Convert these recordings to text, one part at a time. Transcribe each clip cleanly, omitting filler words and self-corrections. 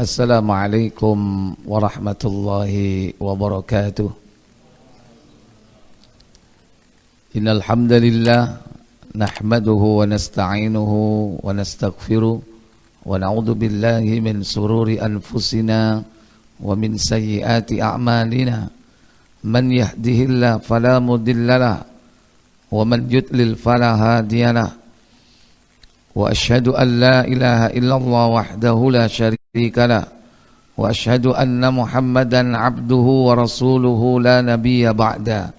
Assalamualaikum warahmatullahi wabarakatuh. Innal hamdalillah nahmaduhu wa nasta'inuhu wa nastaghfiruh wa na'udzu billahi min sururi anfusina wa min sayyiati a'malina. Man yahdihillahu fala mudhillalah wa man yudlil fala hadiyalah. Wa asyhadu an la ilaha illallah wahdahu la syarika lah wa asyhadu anna Muhammadan abduhu wa rasuluhu la nabiyya ba'da.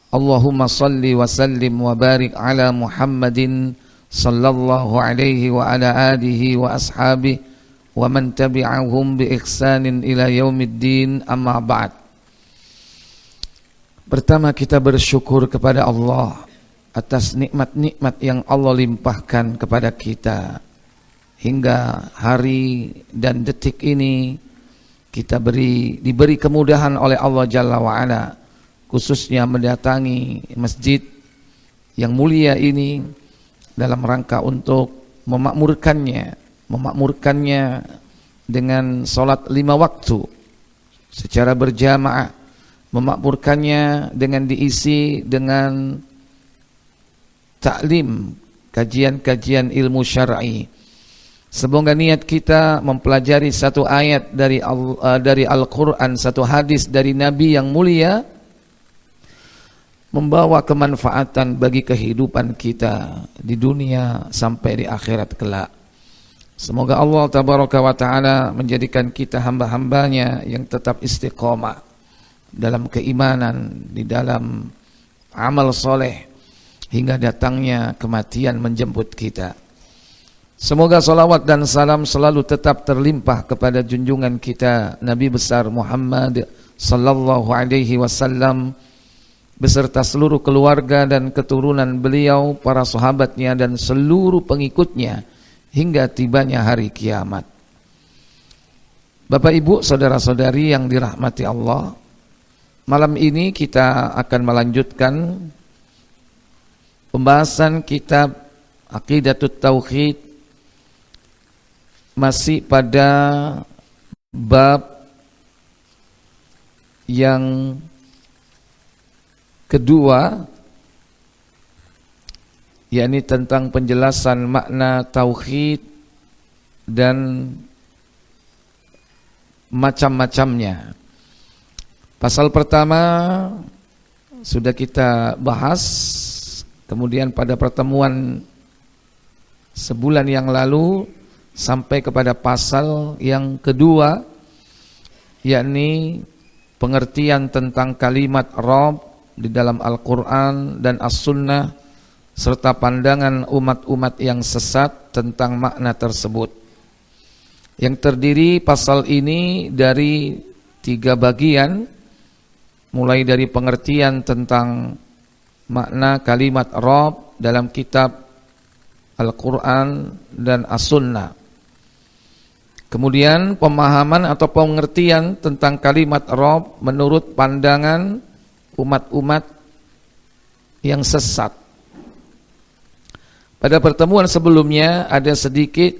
Allahumma salli wa sallim wa barik ala Muhammadin sallallahu alaihi wa ala alihi wa ashabihi wa man tabi'ahum bi ihsanin ila yaumiddin, amma ba'd. Pertama, kita bersyukur kepada Allah atas nikmat-nikmat yang Allah limpahkan kepada kita. Hingga hari dan detik ini kita diberi kemudahan oleh Allah Jalla wa'ala, khususnya mendatangi masjid yang mulia ini dalam rangka untuk memakmurkannya dengan sholat 5 waktu secara berjamaah, memakmurkannya dengan diisi dengan taklim, kajian-kajian ilmu syar'i. Semoga niat kita mempelajari satu ayat dari Al-Quran, satu hadis dari Nabi yang mulia, membawa kemanfaatan bagi kehidupan kita di dunia sampai di akhirat kelak. Semoga Allah Tabaraka wa Ta'ala menjadikan kita hamba-hambanya yang tetap istiqomah dalam keimanan, di dalam amal soleh, hingga datangnya kematian menjemput kita. Semoga salawat dan salam selalu tetap terlimpah kepada junjungan kita Nabi besar Muhammad sallallahu alaihi wasallam beserta seluruh keluarga dan keturunan beliau, para sahabatnya dan seluruh pengikutnya hingga tibanya hari kiamat. Bapak Ibu, saudara-saudari yang dirahmati Allah, malam ini kita akan melanjutkan pembahasan kitab Aqidatut Tauhid, masih pada bab yang kedua, yakni tentang penjelasan makna tauhid dan macam-macamnya. Pasal pertama sudah kita bahas. Kemudian pada pertemuan sebulan yang lalu sampai kepada pasal yang kedua, yakni pengertian tentang kalimat Rabb di dalam Al-Quran dan As-Sunnah, serta pandangan umat-umat yang sesat tentang makna tersebut. Yang terdiri pasal ini dari 3 bagian, mulai dari pengertian tentang makna kalimat Rabb dalam kitab Al-Quran dan As-Sunnah. Kemudian pemahaman atau pengertian tentang kalimat Rabb menurut pandangan umat-umat yang sesat. Pada pertemuan sebelumnya ada sedikit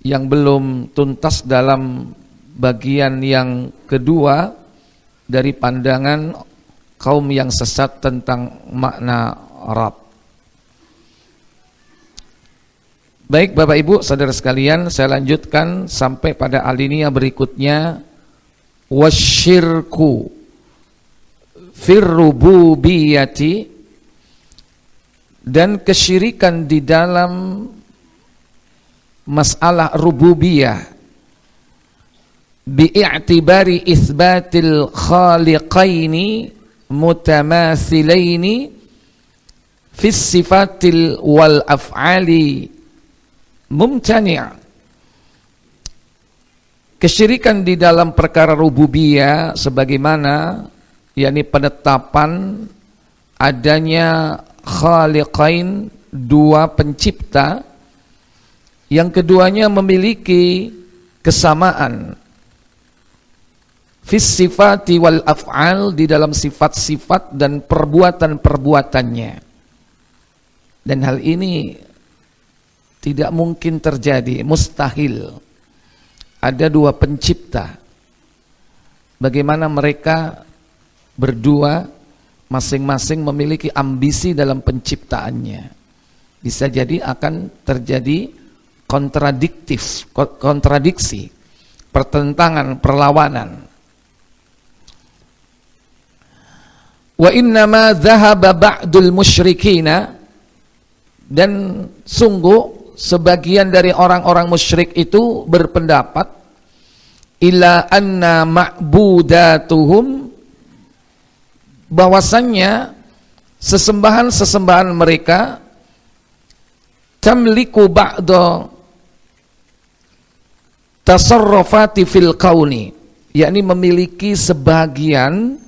yang belum tuntas dalam bagian yang kedua dari pandangan kaum yang sesat tentang makna Rabb. Baik Bapak Ibu, saudara sekalian, saya lanjutkan sampai pada alinea berikutnya, wasyirku fir rububiyyati, dan kesyirikan di dalam masalah rububiyah, bi'i'tibari itsbatil khaliqaini mutamathilaini fis sifatil wal af'ali mumtani'. Kesyirikan di dalam perkara rububiyah sebagaimana yakni penetapan adanya khaliqain, 2 pencipta, yang keduanya memiliki kesamaan fis sifati wal af'al, di dalam sifat-sifat dan perbuatan-perbuatannya. Dan hal ini tidak mungkin terjadi, mustahil. ada dua pencipta. Bagaimana mereka berdua masing-masing memiliki ambisi dalam penciptaannya. Bisa jadi akan terjadi kontradiksi, pertentangan, perlawanan. Wa innama dhahaba ba'dul musyrikina, dan sungguh sebagian dari orang-orang musyrik itu berpendapat ila anna ma'budatuhum, bahwasannya sesembahan-sesembahan mereka tamliku ba'da tasarrufati fil kauni, yakni memiliki sebagian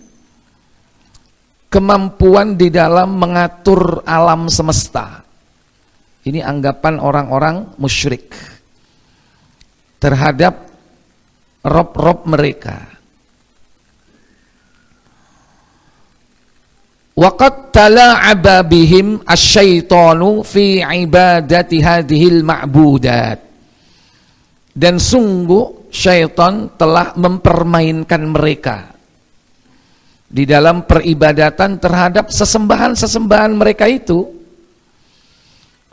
kemampuan di dalam mengatur alam semesta. Ini anggapan orang-orang musyrik terhadap rob-rob mereka. Waqad tala'aba bihim asyaitanu fi ibadati hadhil ma'budat, dan sungguh syaitan telah mempermainkan mereka di dalam peribadatan terhadap sesembahan-sesembahan mereka itu.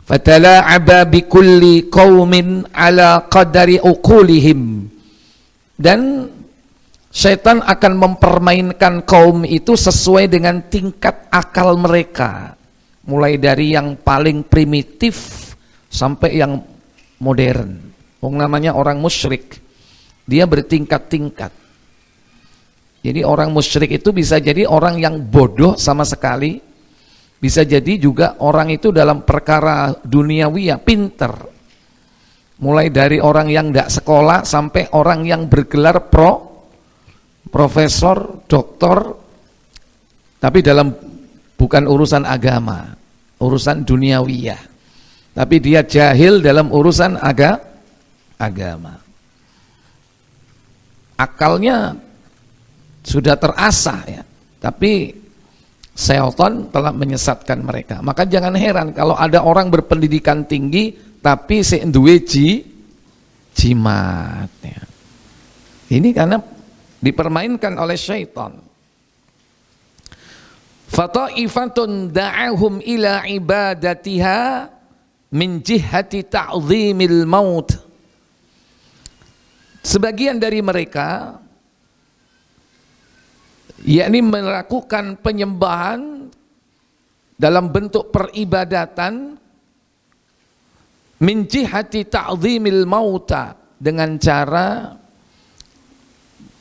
Fatala'aba bikulli qaumin ala qadari uqulihim, dan syaitan akan mempermainkan kaum itu sesuai dengan tingkat akal mereka, mulai dari yang paling primitif sampai yang modern. Namanya orang musyrik, dia bertingkat-tingkat. Jadi orang musyrik itu bisa jadi orang yang bodoh sama sekali, bisa jadi juga orang itu dalam perkara duniawi ya pinter. Mulai dari orang yang tidak sekolah sampai orang yang bergelar profesor, doktor, tapi dalam bukan urusan agama, urusan duniawiyah. Tapi dia jahil dalam urusan agama. Akalnya sudah terasah ya, tapi syaitan telah menyesatkan mereka. Maka jangan heran kalau ada orang berpendidikan tinggi tapi sik duwe jimat ya. Ini karena dipermainkan oleh syaitan. Fataifatun da'ahum ila ibadatiha min jihati ta'zimil maut. Sebagian dari mereka yakni melakukan penyembahan dalam bentuk peribadatan min jihati ta'zimil mauta, dengan cara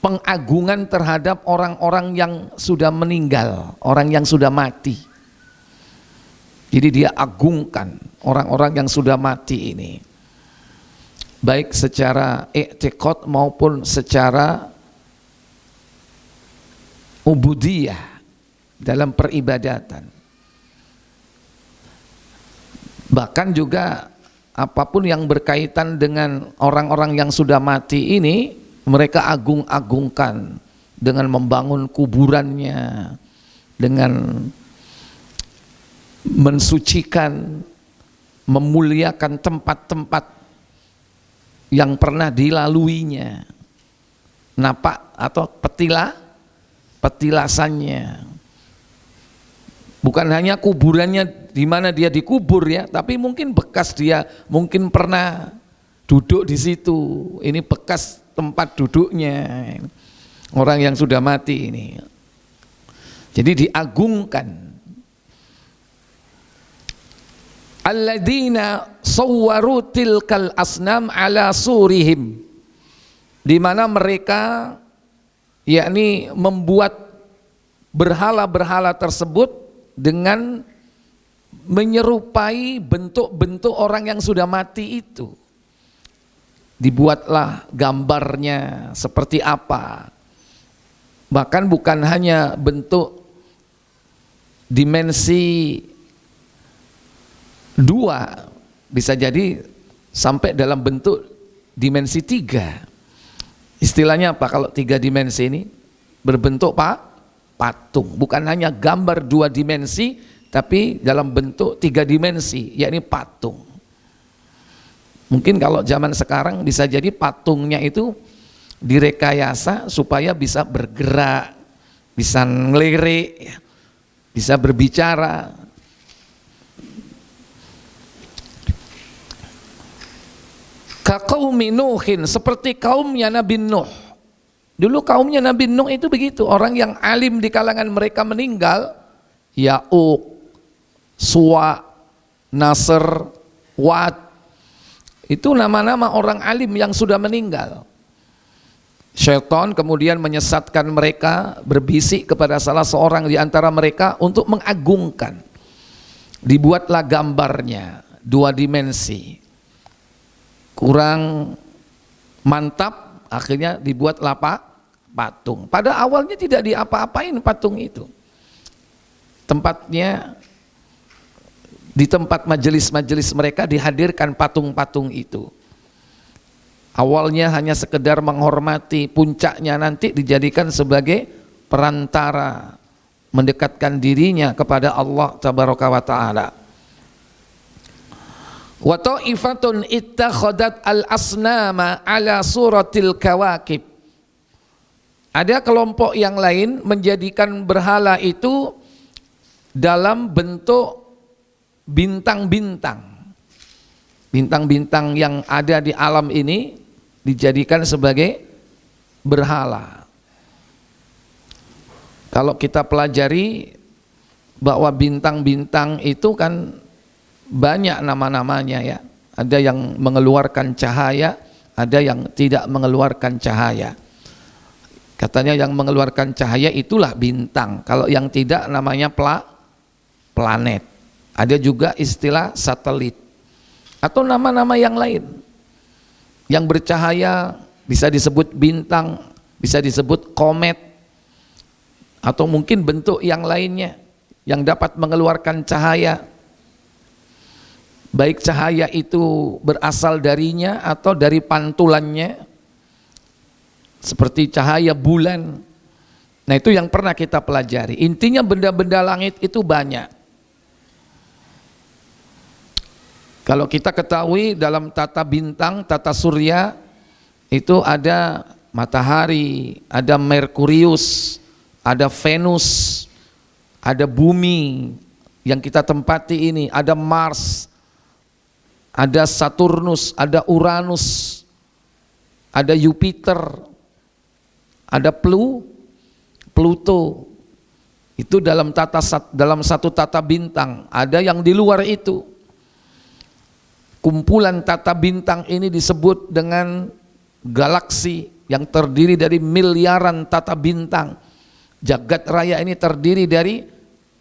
pengagungan terhadap orang-orang yang sudah meninggal, orang yang sudah mati. Jadi dia agungkan orang-orang yang sudah mati ini, baik secara i'tiqad maupun secara ubudiyah dalam peribadatan. Bahkan juga apapun yang berkaitan dengan orang-orang yang sudah mati ini, mereka agung-agungkan dengan membangun kuburannya, dengan mensucikan, memuliakan tempat-tempat yang pernah dilaluinya, napak atau petilasannya. Bukan hanya kuburannya di mana dia dikubur ya, tapi mungkin bekas dia mungkin pernah duduk di situ. Ini bekas tempat duduknya orang yang sudah mati ini. Jadi diagungkan. Alladzina sawwaru tilkal asnam ala surihim, di mana mereka yakni membuat berhala-berhala tersebut dengan menyerupai bentuk-bentuk orang yang sudah mati itu. Dibuatlah gambarnya seperti apa. Bahkan bukan hanya bentuk dimensi 2, bisa jadi sampai dalam bentuk dimensi 3. Istilahnya apa kalau 3 dimensi ini? Berbentuk patung. Bukan hanya gambar 2 dimensi, tapi dalam bentuk 3 dimensi, yakni patung. Mungkin kalau zaman sekarang bisa jadi patungnya itu direkayasa supaya bisa bergerak, bisa ngelirik, bisa berbicara. Kaqaumi Nuhin, seperti kaumnya Nabi Nuh. Dulu kaumnya Nabi Nuh itu begitu, orang yang alim di kalangan mereka meninggal, Ya'uq, Suwa, Nasr, Wad, itu nama-nama orang alim yang sudah meninggal. Syaitan kemudian menyesatkan mereka, berbisik kepada salah seorang di antara mereka untuk mengagungkan. Dibuatlah gambarnya, 2 dimensi. Kurang mantap, akhirnya dibuatlah patung. Pada awalnya tidak diapa-apain patung itu. Tempatnya, di tempat majelis-majelis mereka dihadirkan patung-patung itu. Awalnya hanya sekedar menghormati, puncaknya nanti dijadikan sebagai perantara mendekatkan dirinya kepada Allah Tabaraka wa Ta'ala. Wa ta'ifatun ittakhadat al-asnama ala suratil kawakib. Ada kelompok yang lain menjadikan berhala itu dalam bentuk bintang-bintang. Bintang-bintang yang ada di alam ini dijadikan sebagai berhala. Kalau kita pelajari bahwa bintang-bintang itu kan banyak nama-namanya ya. Ada yang mengeluarkan cahaya, ada yang tidak mengeluarkan cahaya. Katanya yang mengeluarkan cahaya itulah bintang. Kalau yang tidak namanya planet. Ada juga istilah satelit atau nama-nama yang lain. Yang bercahaya bisa disebut bintang, bisa disebut komet, atau mungkin bentuk yang lainnya yang dapat mengeluarkan cahaya. Baik cahaya itu berasal darinya atau dari pantulannya, seperti cahaya bulan. Nah itu yang pernah kita pelajari. Intinya benda-benda langit itu banyak. Kalau kita ketahui dalam tata bintang, tata surya, itu ada matahari, ada Merkurius, ada Venus, ada bumi yang kita tempati ini, ada Mars, ada Saturnus, ada Uranus, ada Jupiter, ada Pluto. Itu dalam satu tata bintang. Ada yang di luar itu. Kumpulan tata bintang ini disebut dengan galaksi yang terdiri dari miliaran tata bintang. Jagat raya ini terdiri dari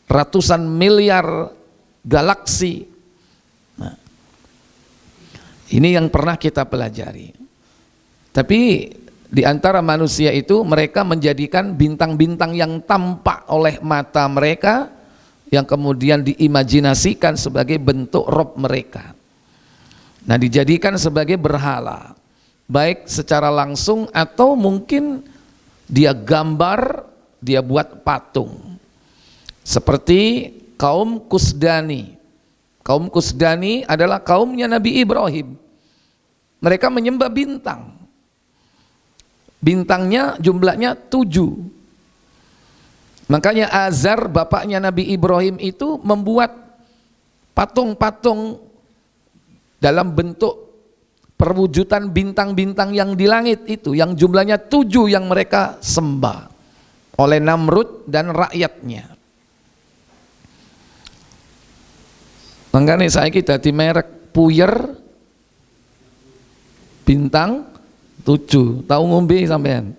ratusan miliar galaksi. Nah, ini yang pernah kita pelajari. Tapi di antara manusia itu mereka menjadikan bintang-bintang yang tampak oleh mata mereka yang kemudian diimajinasikan sebagai bentuk rob mereka. Nah, dijadikan sebagai berhala, baik secara langsung atau mungkin dia gambar, dia buat patung. Seperti kaum Kusdani. Kaum Kusdani adalah kaumnya Nabi Ibrahim. Mereka menyembah bintang. Bintangnya jumlahnya 7. Makanya Azar, bapaknya Nabi Ibrahim itu membuat patung-patung dalam bentuk perwujudan bintang-bintang yang di langit itu, yang jumlahnya 7 yang mereka sembah oleh Namrud dan rakyatnya. Makanya saya kita di merek Puyer bintang 7, tahu ngombe sampean.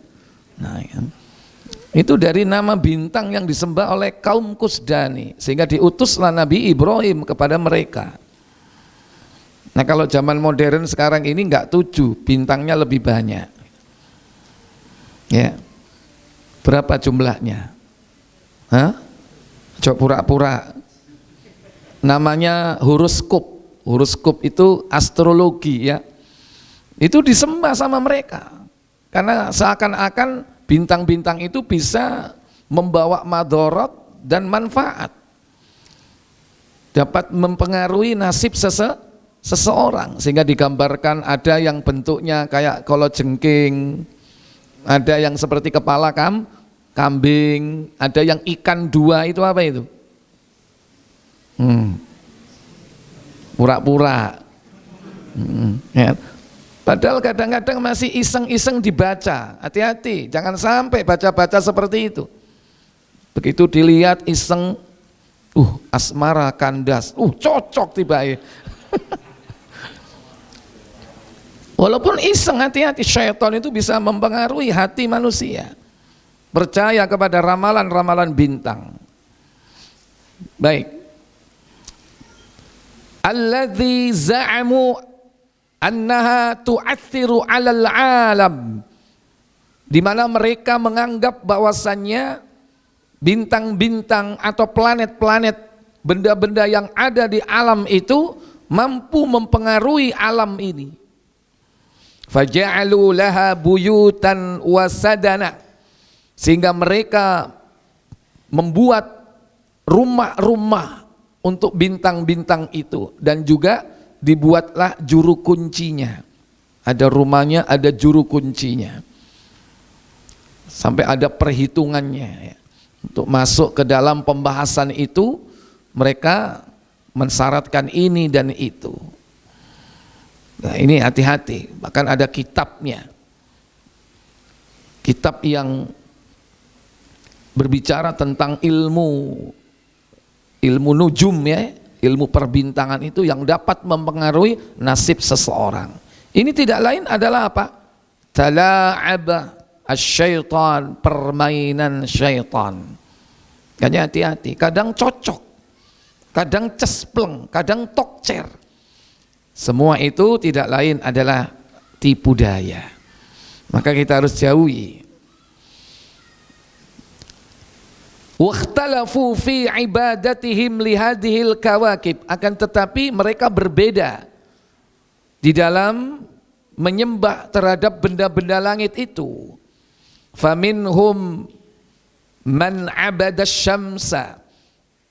Nah, ya. Itu dari nama bintang yang disembah oleh kaum Kusdani, sehingga diutuslah Nabi Ibrahim kepada mereka. Nah, kalau zaman modern sekarang ini enggak 7, bintangnya lebih banyak. Ya. Berapa jumlahnya? Hah? Coba pura-pura. Namanya horoskop. Horoskop itu astrologi ya. Itu disembah sama mereka. Karena seakan-akan bintang-bintang itu bisa membawa madharat dan manfaat. Dapat mempengaruhi nasib seseorang, sehingga digambarkan ada yang bentuknya kayak kalajengking, ada yang seperti kepala kambing, ada yang ikan dua, itu apa itu? Pura-pura. Ya. Padahal kadang-kadang masih iseng-iseng dibaca. Hati-hati, jangan sampai baca-baca seperti itu. Begitu dilihat iseng, asmara kandas, cocok tiba-tiba. Walaupun iseng, hati-hati, syaitan itu bisa mempengaruhi hati manusia. Percaya kepada ramalan-ramalan bintang. Baik. Alladzi za'amu annaha tu'athiru 'alal 'alam, di mana mereka menganggap bahwasannya bintang-bintang atau planet-planet, benda-benda yang ada di alam itu mampu mempengaruhi alam ini. Faja'alu laha buyutan wasadana, sehingga mereka membuat rumah-rumah untuk bintang-bintang itu, dan juga dibuatlah juru kuncinya. Ada rumahnya, ada juru kuncinya, sampai ada perhitungannya ya. Untuk masuk ke dalam pembahasan itu, mereka mensyaratkan ini dan itu. Nah, ini hati-hati, bahkan ada kitabnya, kitab yang berbicara tentang ilmu nujum ya, ilmu perbintangan itu yang dapat mempengaruhi nasib seseorang. Ini tidak lain adalah apa? Tala'aba asyaitan, permainan syaitan. Makanya hati-hati, kadang cocok, kadang cespleng, kadang tokcer. Semua itu tidak lain adalah tipu daya. Maka kita harus jauhi. Wakhtalafu fi ibadatihim lihadihil kawakib, akan tetapi mereka berbeda di dalam menyembah terhadap benda-benda langit itu. Faminhum man abada syamsa,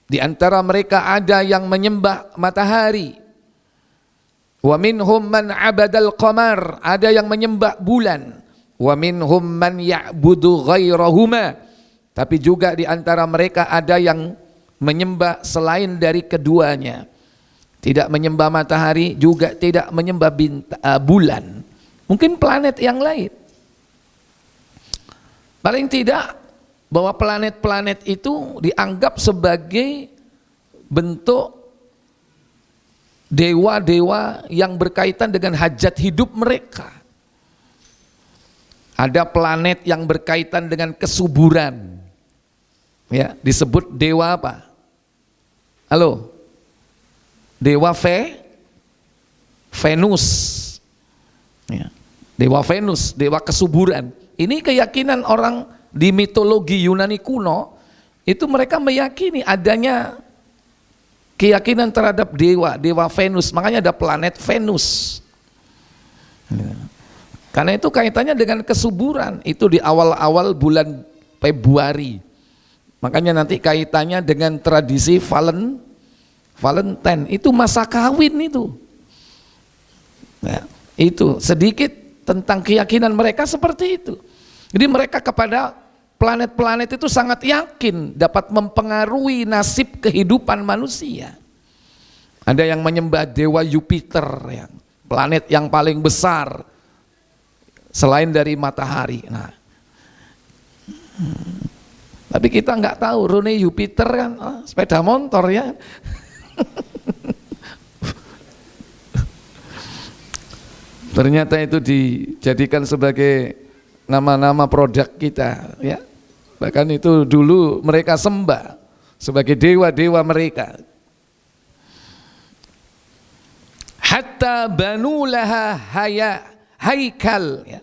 di antara mereka ada yang menyembah matahari. Wa minhum man abadal qamar, ada yang menyembah bulan. Wa minhum man ya'budu ghairahuma, tapi juga di antara mereka ada yang menyembah selain dari keduanya. Tidak menyembah matahari, juga tidak menyembah bulan. Mungkin planet yang lain. Paling tidak bahwa planet-planet itu dianggap sebagai bentuk dewa-dewa yang berkaitan dengan hajat hidup mereka. Ada planet yang berkaitan dengan kesuburan. Ya, disebut dewa apa? Halo? Dewa Venus. Ya. Dewa Venus, dewa kesuburan. Ini keyakinan orang di mitologi Yunani kuno, itu mereka meyakini adanya keyakinan terhadap dewa Venus. Makanya ada planet Venus. Ya. Karena itu kaitannya dengan kesuburan, itu di awal-awal bulan Februari. Makanya nanti kaitannya dengan tradisi Valentine, itu masa kawin itu. Ya, itu sedikit tentang keyakinan mereka seperti itu. Jadi mereka kepada planet-planet itu sangat yakin dapat mempengaruhi nasib kehidupan manusia. Ada yang menyembah dewa Jupiter, yang planet yang paling besar selain dari matahari. Nah, tapi kita nggak tahu, Rune Jupiter kan sepeda motor ya. Ternyata itu dijadikan sebagai nama-nama produk kita ya. Bahkan itu dulu mereka sembah sebagai dewa-dewa mereka. Hatta banu laha haikal ya.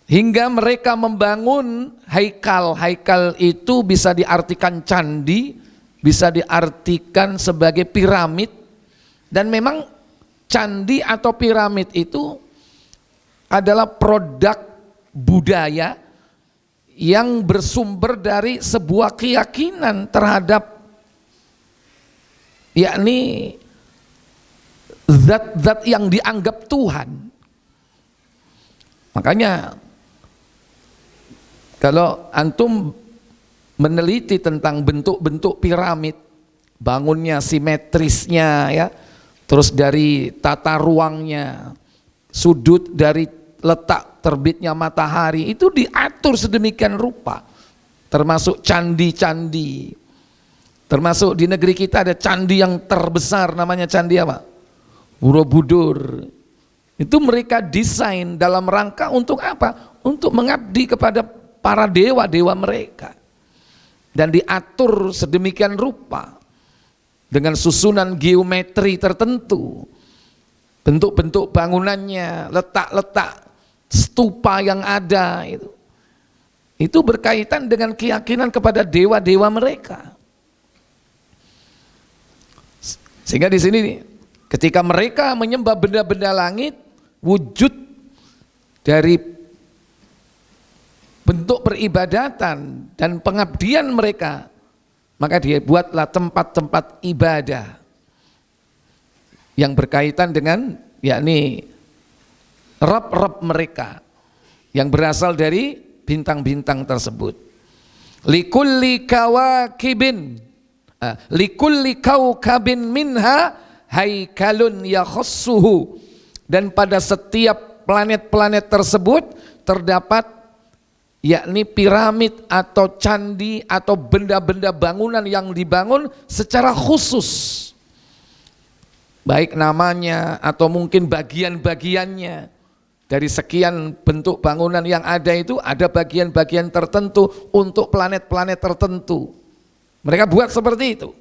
Hingga mereka membangun haikal. Haikal itu bisa diartikan candi, bisa diartikan sebagai piramid. Dan memang candi atau piramid itu adalah produk budaya yang bersumber dari sebuah keyakinan terhadap yakni zat-zat yang dianggap Tuhan. Makanya kalau antum meneliti tentang bentuk-bentuk piramid, bangunnya, simetrisnya ya, terus dari tata ruangnya, sudut dari letak terbitnya matahari itu diatur sedemikian rupa. Termasuk candi-candi. Termasuk di negeri kita ada candi yang terbesar, namanya candi apa? Borobudur. Itu mereka desain dalam rangka untuk apa? Untuk mengabdi kepada para dewa-dewa mereka. Dan diatur sedemikian rupa dengan susunan geometri tertentu. Bentuk-bentuk bangunannya, letak-letak stupa yang ada itu berkaitan dengan keyakinan kepada dewa-dewa mereka. Sehingga di sini ketika mereka menyembah benda-benda langit, wujud dari bentuk peribadatan dan pengabdian mereka, maka dia buatlah tempat-tempat ibadah yang berkaitan dengan yakni Rabb-Rabb mereka yang berasal dari bintang-bintang tersebut. Likulli kawakibin, likulli kaukabin minha haikalun yakhussuhu, dan pada setiap planet-planet tersebut terdapat yakni piramid atau candi atau benda-benda bangunan yang dibangun secara khusus, baik namanya atau mungkin bagian-bagiannya. Dari sekian bentuk bangunan yang ada itu ada bagian-bagian tertentu untuk planet-planet tertentu. Mereka buat seperti itu.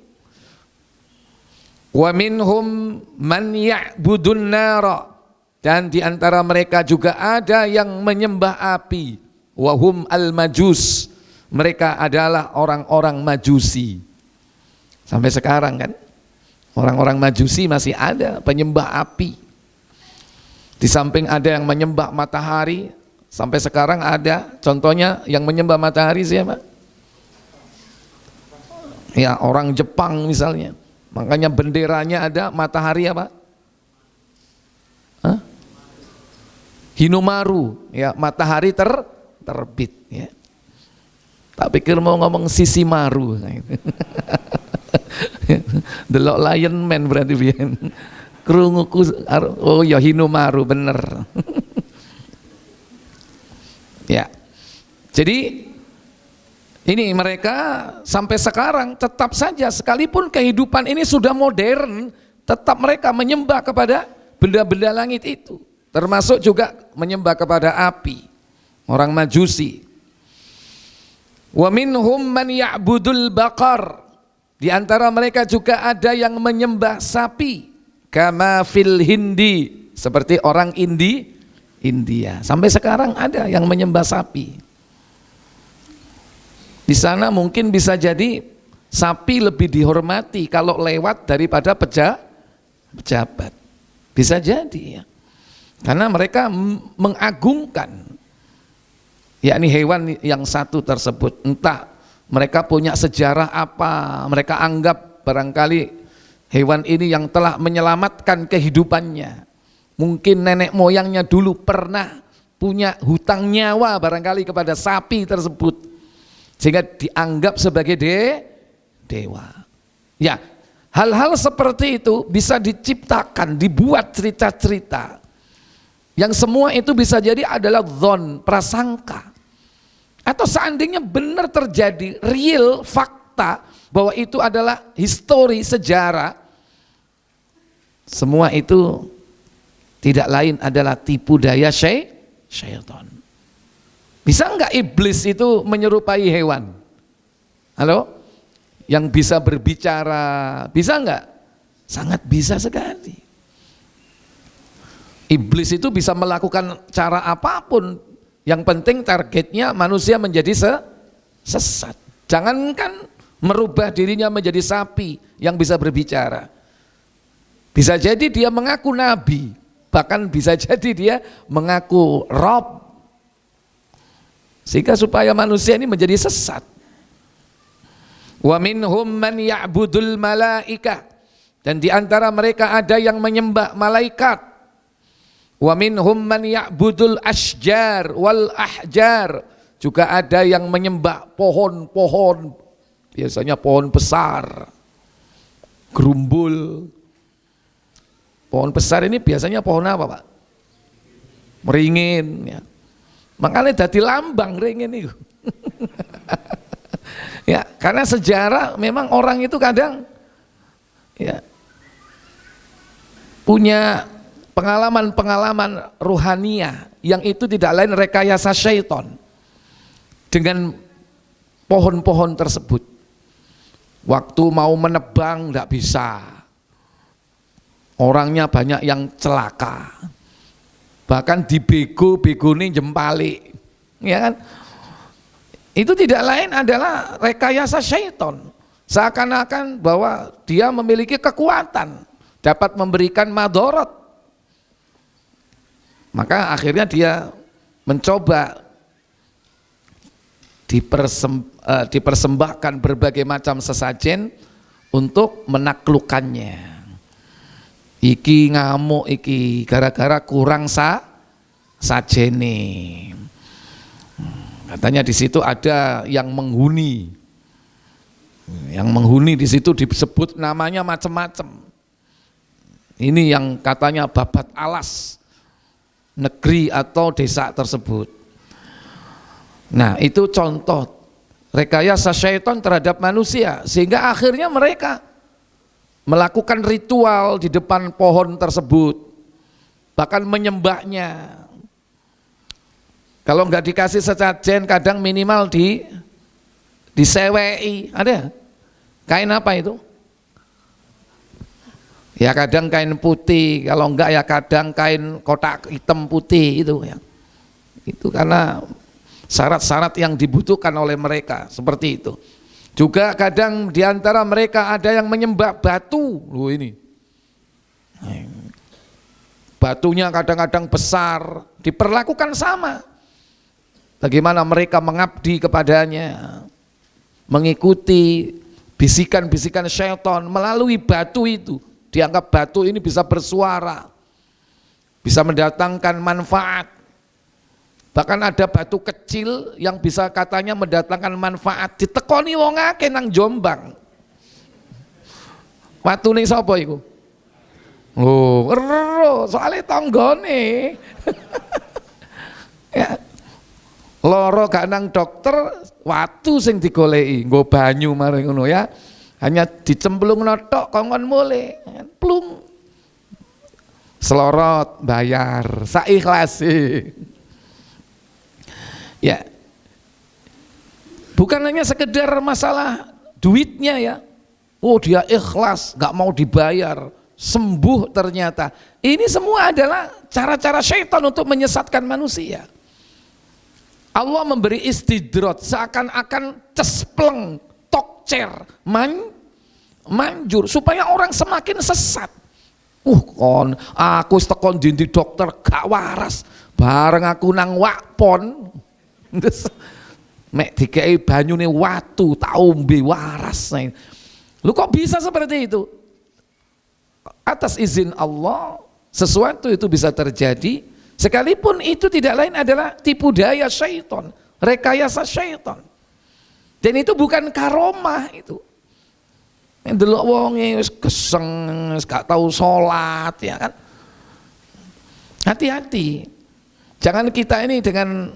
Wa minhum man ya'budun nara, dan di antara mereka juga ada yang menyembah api. Wahum al-majus, mereka adalah orang-orang majusi. Sampai sekarang kan orang-orang majusi masih ada penyembah api. Di samping ada yang menyembah matahari, sampai sekarang ada. Contohnya yang menyembah matahari siapa? Ya, orang Jepang misalnya. Makanya benderanya ada matahari apa? Hah? Hinomaru, ya, matahari terbit ya. Tak pikir mau ngomong Sisimaru. Delok Lion Man berarti biyen. Krunguku, oh ya Hinomaru bener. Ya. Jadi ini mereka sampai sekarang tetap saja, sekalipun kehidupan ini sudah modern, tetap mereka menyembah kepada benda-benda langit itu. Termasuk juga menyembah kepada api. Orang Majusi. Wa minhum man ya'budul baqar. Di antara mereka juga ada yang menyembah sapi. Kama fil Hindi, seperti orang India. Sampai sekarang ada yang menyembah sapi. Di sana mungkin bisa jadi sapi lebih dihormati kalau lewat daripada pejabat. Bisa jadi ya. Karena mereka mengagungkan yakni hewan yang satu tersebut. Entah mereka punya sejarah apa, mereka anggap barangkali hewan ini yang telah menyelamatkan kehidupannya. Mungkin nenek moyangnya dulu pernah punya hutang nyawa barangkali kepada sapi tersebut, sehingga dianggap sebagai dewa. Ya, hal-hal seperti itu bisa diciptakan, dibuat cerita-cerita. Yang semua itu bisa jadi adalah dhon, prasangka. Atau seandainya benar terjadi, real, fakta, bahwa itu adalah histori, sejarah, semua itu tidak lain adalah tipu daya syaitan. Bisa enggak iblis itu menyerupai hewan? Halo? Yang bisa berbicara, bisa enggak? Sangat bisa sekali. Iblis itu bisa melakukan cara apapun, yang penting targetnya manusia menjadi sesat. Jangankan merubah dirinya menjadi sapi yang bisa berbicara. Bisa jadi dia mengaku nabi, bahkan bisa jadi dia mengaku Rob, sehingga supaya manusia ini menjadi sesat. Wa minhum man ya'budul malaika. Dan di antara mereka ada yang menyembah malaikat. Wa minhum man ya'budul asjar wal ahjar. Juga ada yang menyembah pohon-pohon, biasanya pohon besar, gerumbul. Pohon besar ini biasanya pohon apa, Pak? Meringin ya. Makanya jadi lambang ringin itu. Ya, karena sejarah memang orang itu kadang ya punya pengalaman-pengalaman ruhaniah yang itu tidak lain rekayasa syaitan dengan pohon-pohon tersebut. Waktu mau menebang tidak bisa, orangnya banyak yang celaka, bahkan dibego-begoni jempali, ya kan? Itu tidak lain adalah rekayasa syaitan, seakan-akan bahwa dia memiliki kekuatan, dapat memberikan madharat. Maka akhirnya dia mencoba dipersembahkan berbagai macam sesajen untuk menaklukkannya. Iki ngamuk iki gara-gara kurang sajene. Katanya di situ ada yang menghuni. Yang menghuni di situ disebut namanya macam-macam. Ini yang katanya babat alas negeri atau desa tersebut. Nah, itu contoh rekayasa syaitan terhadap manusia, sehingga akhirnya mereka melakukan ritual di depan pohon tersebut, bahkan menyembahnya. Kalau nggak dikasih sesajen, kadang minimal disewei. Ada kain apa itu? Ya kadang kain putih, kalau enggak ya kadang kain kotak hitam putih itu ya. Itu karena syarat-syarat yang dibutuhkan oleh mereka seperti itu. Juga kadang diantara mereka ada yang menyembah batu. Loh ini, batunya kadang-kadang besar, diperlakukan sama. Bagaimana mereka mengabdi kepadanya, mengikuti bisikan-bisikan syaitan melalui batu itu. Dianggap batu ini bisa bersuara, bisa mendatangkan manfaat. Bahkan ada batu kecil yang bisa katanya mendatangkan manfaat, ditekoni wong akeh nang Jombang. Watune sapa iku? Oh, soalnya tanggane. Ya. Loro gak nang dokter, watu sing digoleki, nggo banyu mari ngono ya. Hanya dicemplungno tok kongkon mule, plung. Selorot bayar, saikhlase. Ya, bukan hanya sekedar masalah duitnya ya. Oh dia ikhlas, gak mau dibayar, sembuh ternyata. Ini semua adalah cara-cara syaitan untuk menyesatkan manusia. Allah memberi istidrot, seakan-akan cespleng, tokcer, manjur, supaya orang semakin sesat. Aku tekon dindi dokter gak waras, bareng aku nang wakpon. Mek dikei banyune watu tak ombe waras. Lu kok bisa seperti itu? Atas izin Allah sesuatu itu bisa terjadi, sekalipun itu tidak lain adalah tipu daya syaitan, rekayasa syaitan. Dan itu bukan karomah itu. Ndelok wonge wis geseng, wis gak tahu salat ya kan. Hati-hati. Jangan kita ini dengan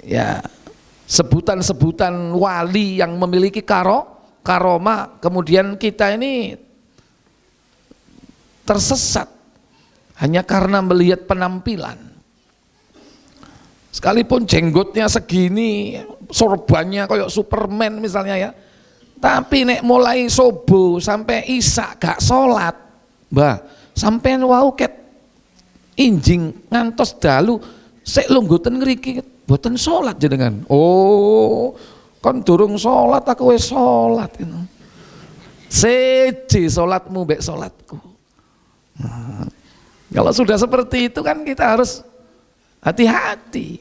ya sebutan-sebutan wali yang memiliki karomah, kemudian kita ini tersesat hanya karena melihat penampilan. Sekalipun jenggotnya segini, sorbannya kayak Superman misalnya ya, tapi nek mulai subuh sampai isya gak sholat, mbah, sampean wau ket injing ngantos dalu sik lunggutan ngriki boten sholat jenengan. Oh, kon durung sholat aku wis sholat. Seji sholatmu mbek sholatku. Nah, kalau sudah seperti itu kan kita harus hati-hati.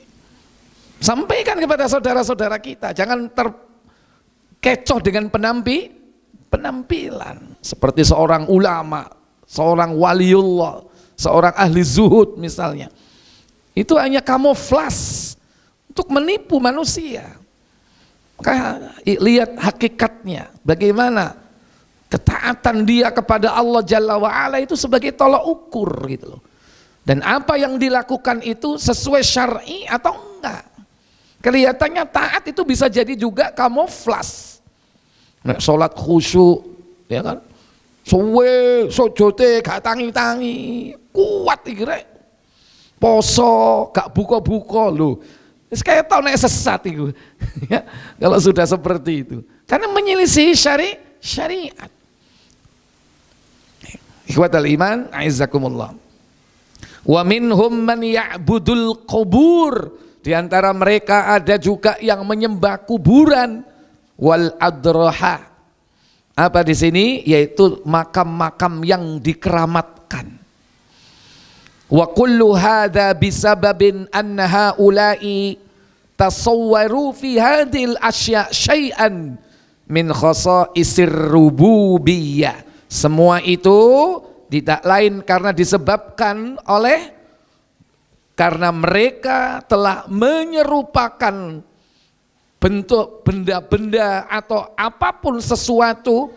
Sampaikan kepada saudara-saudara kita, jangan terkecoh dengan penampilan seperti seorang ulama, seorang waliullah, seorang ahli zuhud misalnya. Itu hanya kamuflas untuk menipu manusia. Maka lihat hakikatnya, bagaimana ketaatan dia kepada Allah Jalla wa'ala itu sebagai tolak ukur gitu loh. Dan apa yang dilakukan itu sesuai syar'i atau enggak. Kelihatannya taat itu bisa jadi juga kamuflas. Nek sholat khusyuk, ya kan? Suwe, sojote, gak tangi-tangi, kuat iki rek. Poso, gak buka-buka lho. Kayak tau nek sesat itu. Ya, kalau sudah seperti itu. Karena menyelisih syariat. Ikhwatal iman, a'izzakumullah. Wa minhum man ya'budul qubur. Di antara mereka ada juga yang menyembah kuburan. Wal adraha. Apa di sini? Yaitu makam-makam yang dikeramatkan. Wa kullu hadza bisababin anna haula'i tasawwaru fi hadhil asya' syai'an min khasa'isir rububiyyah. Semua itu tidak lain karena disebabkan oleh karena mereka telah menyerupakan bentuk benda-benda atau apapun sesuatu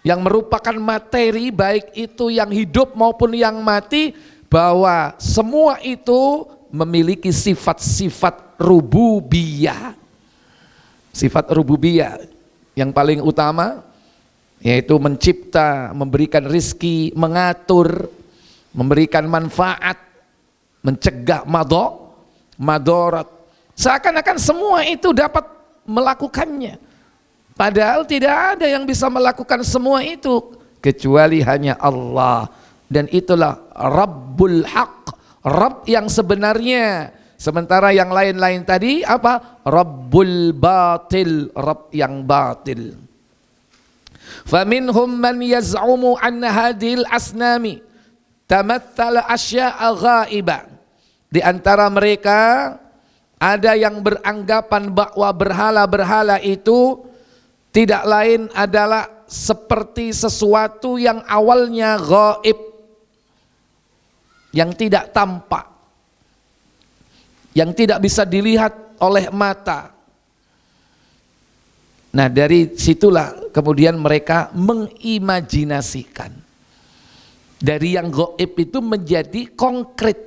yang merupakan materi, baik itu yang hidup maupun yang mati, bahwa semua itu memiliki sifat-sifat rububiyah. Sifat rububiyah yang paling utama yaitu mencipta, memberikan rizki, mengatur, memberikan manfaat, mencegah madarat. Seakan-akan semua itu dapat melakukannya. Padahal tidak ada yang bisa melakukan semua itu kecuali hanya Allah. Dan itulah Rabbul Haq, Rabb yang sebenarnya. Sementara yang lain-lain tadi apa? Rabbul Batil, Rabb yang batil. Faminhum man yaz'umu anna hadhil asnami tamathala asya'a ghaiba. Di antara mereka ada yang beranggapan bahwa berhala-berhala itu tidak lain adalah seperti sesuatu yang awalnya gaib, yang tidak tampak, yang tidak bisa dilihat oleh mata. Nah, dari situlah kemudian mereka mengimajinasikan. Dari yang gaib itu menjadi konkret,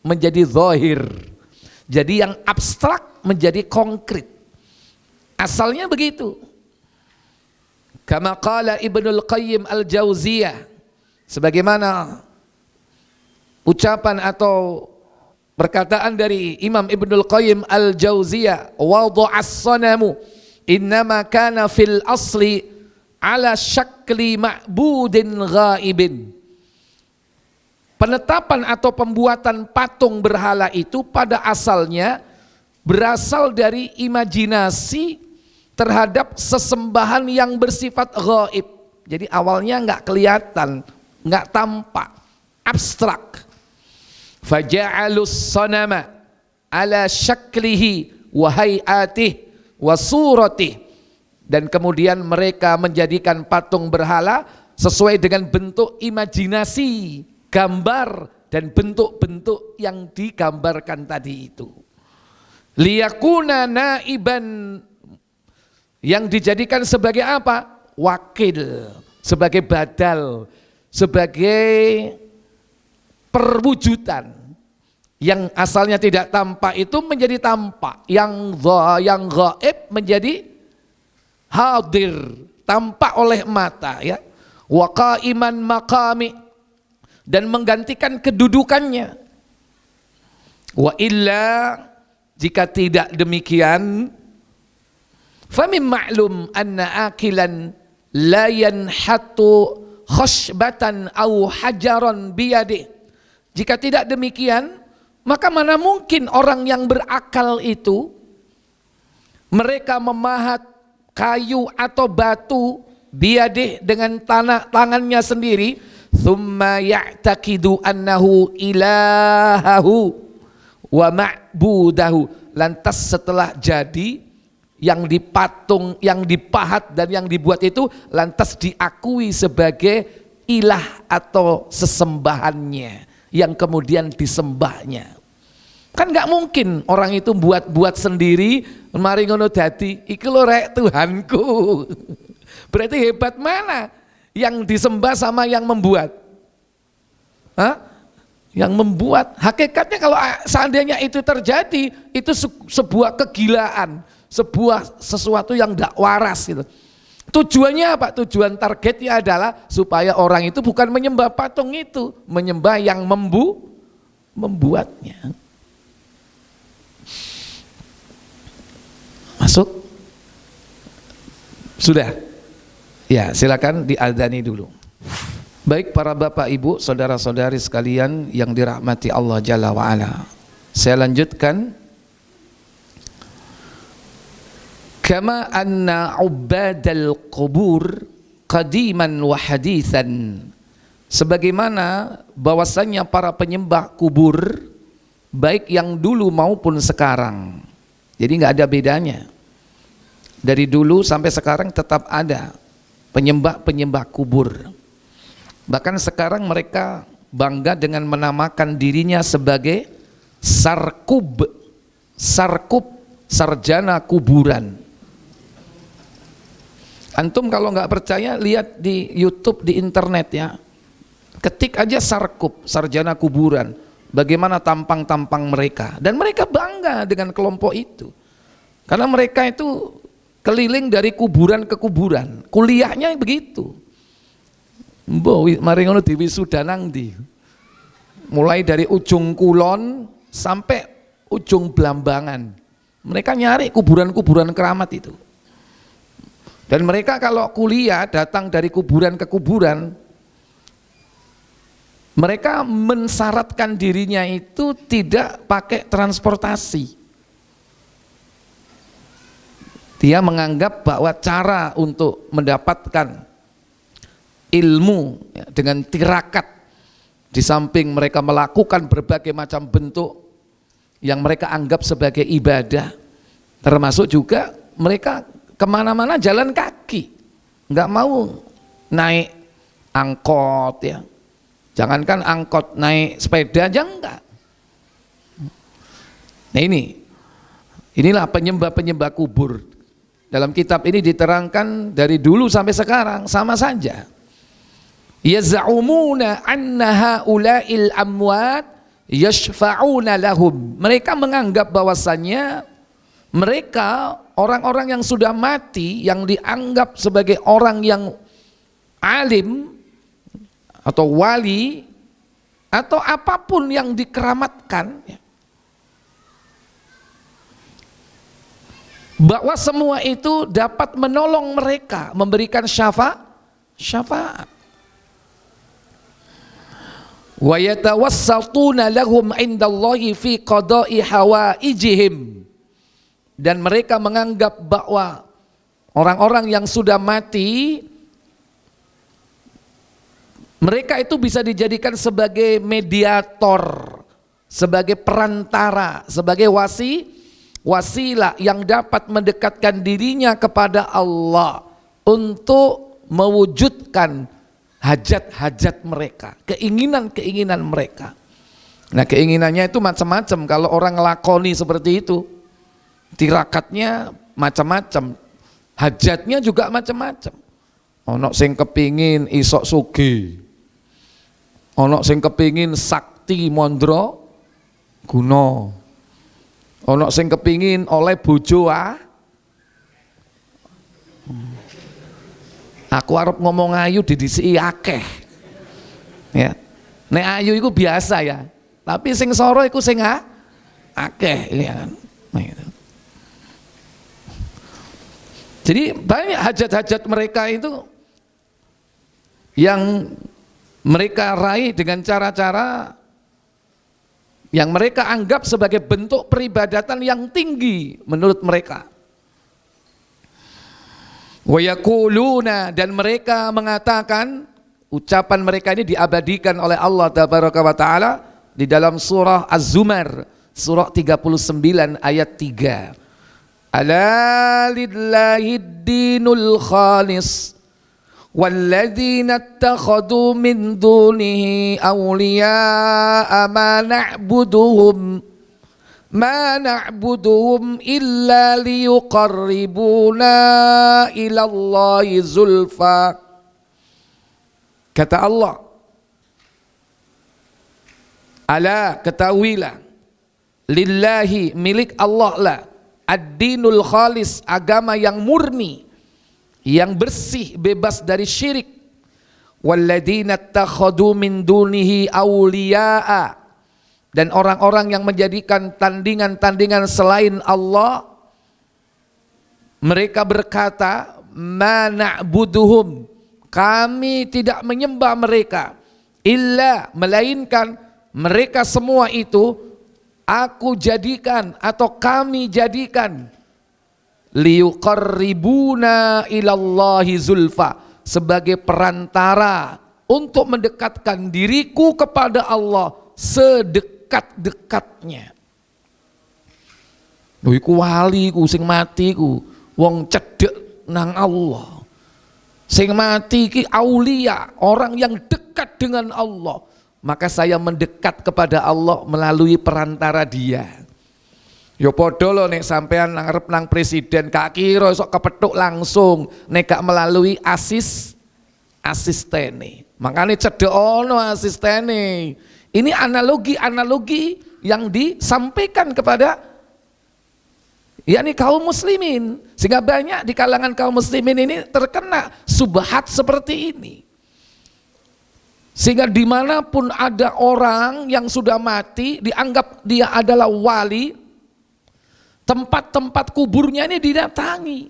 menjadi zahir. Jadi yang abstrak menjadi konkret. Asalnya begitu. Kama qala Ibnul Qayyim Al-Jauziyah, sebagaimana ucapan atau perkataan dari Imam Ibnul Qayyim Al-Jauziyah, wada'as sanamu innama kana fil asli ala syakli ma'budin ghaibin. Penetapan atau pembuatan patung berhala itu pada asalnya berasal dari imajinasi terhadap sesembahan yang bersifat gaib. Jadi awalnya nggak kelihatan, nggak tampak, abstrak. Faja'alus sanama ala syaklihi wa hay'atih wa suratih. Dan kemudian mereka menjadikan patung berhala sesuai dengan bentuk imajinasi, gambar dan bentuk-bentuk yang digambarkan tadi itu. Liyakuna naiban, yang dijadikan sebagai apa? Wakil, sebagai badal, sebagai perwujudan. Yang asalnya tidak tampak itu menjadi tampak, yang gaib menjadi hadir, tampak oleh mata, ya. Wa qaiman maqami, dan menggantikan kedudukannya. Wa illa, jika tidak demikian, famim ma'lum anna akilan la yanhatu khashbatan au hajaran biyadih. Jika tidak demikian, maka mana mungkin orang yang berakal itu mereka memahat kayu atau batu biyadih dengan tangannya sendiri, thumma ya'taqidu annahu ilahahu wa ma'budahu. Lantas setelah jadi yang dipatung, yang dipahat dan yang dibuat itu lantas diakui sebagai ilah atau sesembahannya yang kemudian disembahnya. Kan nggak mungkin orang itu buat sendiri, mari ngono dadi, iki lho rek Tuhanku. Berarti hebat mana yang disembah sama yang membuat? Hah? Yang membuat. Hakikatnya kalau seandainya itu terjadi, itu sebuah kegilaan, sebuah sesuatu yang tidak waras gitu. Tujuannya apa? Tujuan targetnya adalah supaya orang itu bukan menyembah patung itu, menyembah yang membuatnya. Masuk? Sudah? Ya, silakan diadzani dulu. Baik para bapak ibu, saudara-saudari sekalian yang dirahmati Allah Jalla wa'ala. Saya lanjutkan. Kama anna ubadal qubur qadiman wa hadithan. Sebagaimana bahwasannya para penyembah kubur baik yang dulu maupun sekarang. Jadi nggak ada bedanya. Dari dulu sampai sekarang tetap ada penyembah-penyembah kubur. Bahkan sekarang mereka bangga dengan menamakan dirinya sebagai sarkub, sarjana kuburan. Antum kalau nggak percaya lihat di YouTube, di internet ya, ketik aja sarkub, sarjana kuburan, bagaimana tampang-tampang mereka, dan mereka bangga dengan kelompok itu, karena mereka itu keliling dari kuburan ke kuburan, kuliahnya begitu. Mbok mari ngono diwisuda nang ndi. Mulai dari ujung kulon sampai ujung Blambangan. Mereka nyari kuburan-kuburan keramat itu. Dan mereka kalau kuliah datang dari kuburan ke kuburan, mereka mensyaratkan dirinya itu tidak pakai transportasi. Dia menganggap bahwa cara untuk mendapatkan ilmu ya, dengan tirakat, di samping mereka melakukan berbagai macam bentuk yang mereka anggap sebagai ibadah, termasuk juga mereka kemana-mana jalan kaki, nggak mau naik angkot ya, jangankan angkot, naik sepeda aja enggak. Nah inilah penyembah-penyembah kubur. Dalam kitab ini diterangkan dari dulu sampai sekarang sama saja. Yaz'umuna anna haula'il amwat yashfa'una lahum. Mereka menganggap bahwasannya mereka orang-orang yang sudah mati, yang dianggap sebagai orang yang alim atau wali atau apapun yang dikeramatkan, bahwa semua itu dapat menolong mereka, memberikan syafaat. Wa yatawassatuna lahum indallahi fi qada'i hawaijihim. Dan mereka menganggap bahwa orang-orang yang sudah mati, mereka itu bisa dijadikan sebagai mediator, sebagai perantara, sebagai wasilah yang dapat mendekatkan dirinya kepada Allah untuk mewujudkan hajat-hajat mereka, keinginan-keinginan mereka. Nah, keinginannya itu macam-macam. Kalau orang ngelakoni seperti itu, tirakatnya macam-macam, hajatnya juga macam-macam. Ono sing kepingin isok sugih, ono sing kepingin sakti mondro guno, ono sing kepingin oleh bojo aku arep ngomong ayu didhisiki akeh. Ya. Nek ayu iku biasa ya. Tapi sing soro iku sing akeh ya kan. Nah, gitu. Jadi banyak hajat-hajat mereka itu yang mereka raih dengan cara-cara yang mereka anggap sebagai bentuk peribadatan yang tinggi menurut mereka. Wa yaquluna, dan mereka mengatakan, ucapan mereka ini diabadikan oleh Allah Tabaraka wa Ta'ala di dalam surah Az-Zumar, surah 39 ayat 3. Ala lillahid dinul khalis walladzina ittakhadhu min dunihi awliya'a ma na'buduhum illa liyuqarribuna ila Allahi zulfa. Kata Allah, ala, ketahuilah, lillahi, milik Allah lah, ad-dinul khalis, agama yang murni, yang bersih, bebas dari syirik. Walladzina ittakhadhu min dunihi awliya'a, dan orang-orang yang menjadikan tandingan-tandingan selain Allah, mereka berkata, ma na'buduhum, kami tidak menyembah mereka, illa, melainkan mereka semua itu aku jadikan atau kami jadikan, liyuqarribuna ilallahi zulfa, sebagai perantara untuk mendekatkan diriku kepada Allah sedekat-dekatnya. Lho iku wali ku sing mati ku wong cedek nang Allah. Sing mati ki aulia, orang yang dekat dengan Allah. Maka saya mendekat kepada Allah melalui perantara dia. Yo podo lo nek sampean ngarep nang presiden gak kira sok kepethuk langsung, nek gak melalui asistene. Makanya cedek ono asistene. Ini analogi yang disampaikan kepada yakni kaum muslimin, sehingga banyak di kalangan kaum muslimin ini terkena subhat seperti ini. Sehingga dimanapun ada orang yang sudah mati, dianggap dia adalah wali, tempat-tempat kuburnya ini didatangi,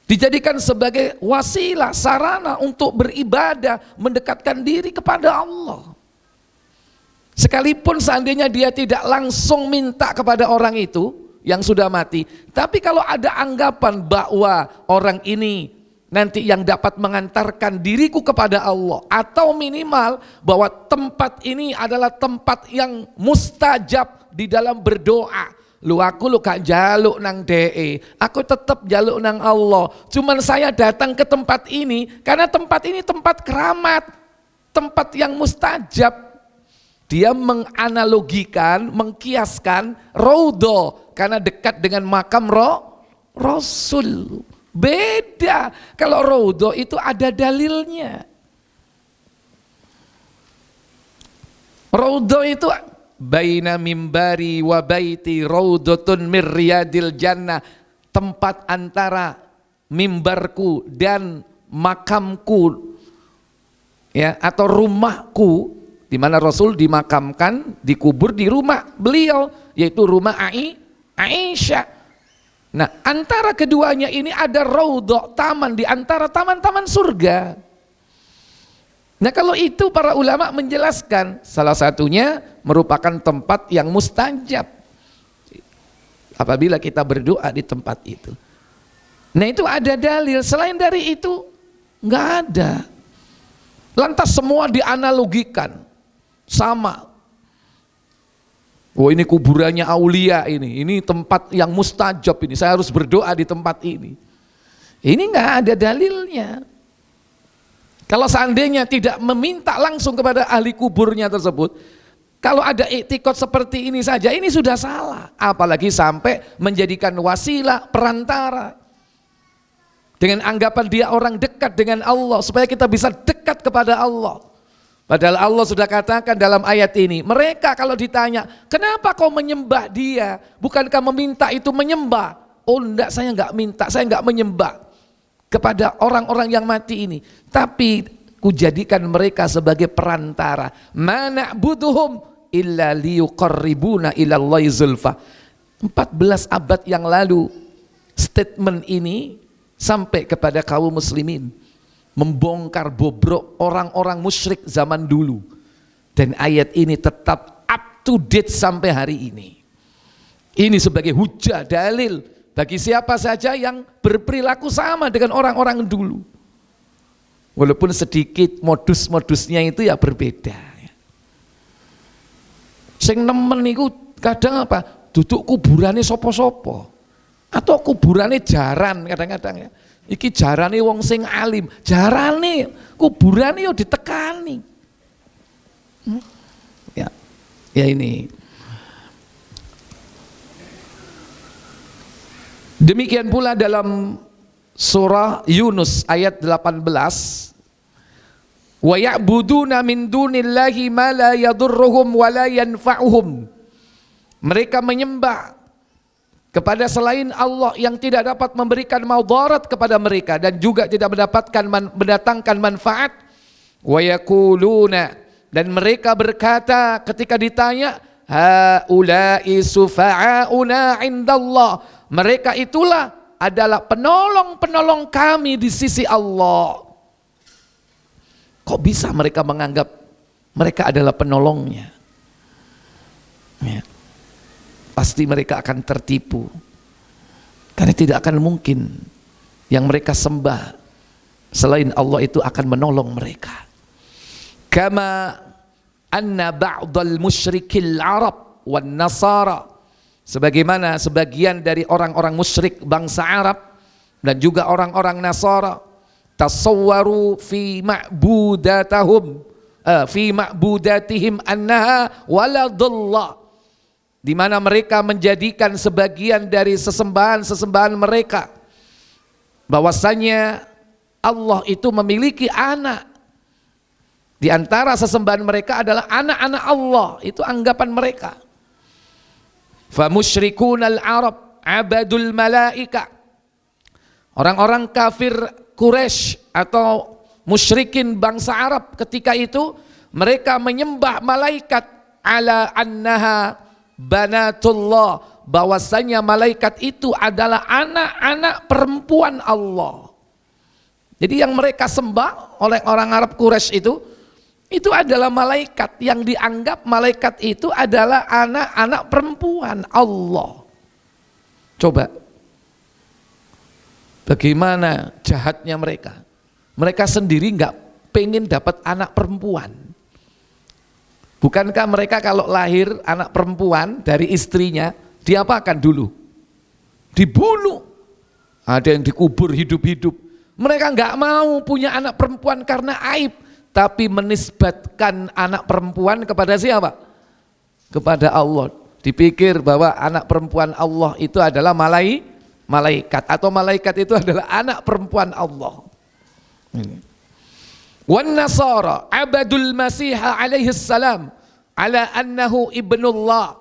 dijadikan sebagai wasilah, sarana untuk beribadah, mendekatkan diri kepada Allah. Sekalipun seandainya dia tidak langsung minta kepada orang itu yang sudah mati, tapi kalau ada anggapan bahwa orang ini nanti yang dapat mengantarkan diriku kepada Allah, atau minimal bahwa tempat ini adalah tempat yang mustajab di dalam berdoa. Lu aku lu gak jaluk nang DE, aku tetap jaluk nang Allah. Cuman saya datang ke tempat ini karena tempat ini tempat keramat, tempat yang mustajab. Dia menganalogikan, mengkiaskan raudhah karena dekat dengan makam Rasul. Beda, kalau raudhah itu ada dalilnya. Raudhah itu baina mimbari wa baiti raudhatun mir riyadil jannah, tempat antara mimbarku dan makamku, ya, atau rumahku, di mana Rasul dimakamkan, dikubur di rumah beliau, yaitu rumah Aisyah. Nah, antara keduanya ini ada raudhah, taman di antara taman-taman surga. Nah, kalau itu para ulama menjelaskan salah satunya merupakan tempat yang mustajab apabila kita berdoa di tempat itu. Nah, itu ada dalil. Selain dari itu nggak ada. Lantas semua dianalogikan sama. Oh, ini kuburannya aulia ini tempat yang mustajab ini, saya harus berdoa di tempat ini. Ini nggak ada dalilnya. Kalau seandainya tidak meminta langsung kepada ahli kuburnya tersebut, kalau ada i'tiqad seperti ini saja, ini sudah salah. Apalagi sampai menjadikan wasilah, perantara. Dengan anggapan dia orang dekat dengan Allah, supaya kita bisa dekat kepada Allah. Padahal Allah sudah katakan dalam ayat ini, mereka kalau ditanya, kenapa kau menyembah dia? Bukankah meminta itu menyembah? Oh enggak, saya enggak minta, saya enggak menyembah kepada orang-orang yang mati ini. Tapi kujadikan mereka sebagai perantara. Ma na'buduhum illa liyuqarribuna ilallahi zulfa. 14 abad yang lalu statement ini sampai kepada kaum muslimin, membongkar bobrok orang-orang musyrik zaman dulu, dan ayat ini tetap up to date sampai hari ini. Ini sebagai hujah, dalil bagi siapa saja yang berperilaku sama dengan orang-orang dulu, walaupun sedikit modus-modusnya itu ya berbeda. Sing nemen niku kadang apa? Duduk kuburane sopo-sopo. Atau kuburane jaran kadang-kadang ya. Iki jarane wong sing alim, jarane kuburane yo ditekani. Ya. Ya ini. Demikian pula dalam surah Yunus ayat 18, wa ya'buduna min dunillahi ma la yadurruhum wa la yanfa'uhum. Mereka menyembah kepada selain Allah yang tidak dapat memberikan madarat kepada mereka dan juga tidak mendatangkan manfaat. Wa yaquluna, dan mereka berkata ketika ditanya, haula'i sufa'auna indallah, mereka itulah adalah penolong-penolong kami di sisi Allah. Kok bisa mereka menganggap mereka adalah penolongnya? Ya. Pasti mereka akan tertipu, karena tidak akan mungkin yang mereka sembah selain Allah itu akan menolong mereka. Kama anna ba'dal musyrikil Arab wan Nasara, sebagaimana sebagian dari orang-orang musyrik bangsa Arab dan juga orang-orang Nasara, tasawwaru fi ma'budatihim annaha waladullah, di mana mereka menjadikan sebagian dari sesembahan mereka bahwasanya Allah itu memiliki anak. Di antara sesembahan mereka adalah anak-anak Allah, itu anggapan mereka. Fa musyrikunal Arab abadul malaika, orang-orang kafir Quraisy atau musyrikin bangsa Arab ketika itu mereka menyembah malaikat ala annaha banatullah, bahwasanya malaikat itu adalah anak-anak perempuan Allah. Jadi yang mereka sembah oleh orang Arab Quraisy itu adalah malaikat, yang dianggap malaikat itu adalah anak-anak perempuan Allah. Coba bagaimana jahatnya mereka. Mereka sendiri nggak pengen dapat anak perempuan. Bukankah mereka kalau lahir anak perempuan dari istrinya, diapakan dulu? Dibunuh. Ada yang dikubur hidup-hidup. Mereka nggak mau punya anak perempuan karena aib, tapi menisbatkan anak perempuan kepada siapa? Kepada Allah. Dipikir bahwa anak perempuan Allah itu adalah malaikat, atau malaikat itu adalah anak perempuan Allah. Wan Nasara abadul Masiha alaihi salam ala annahu ibnullah,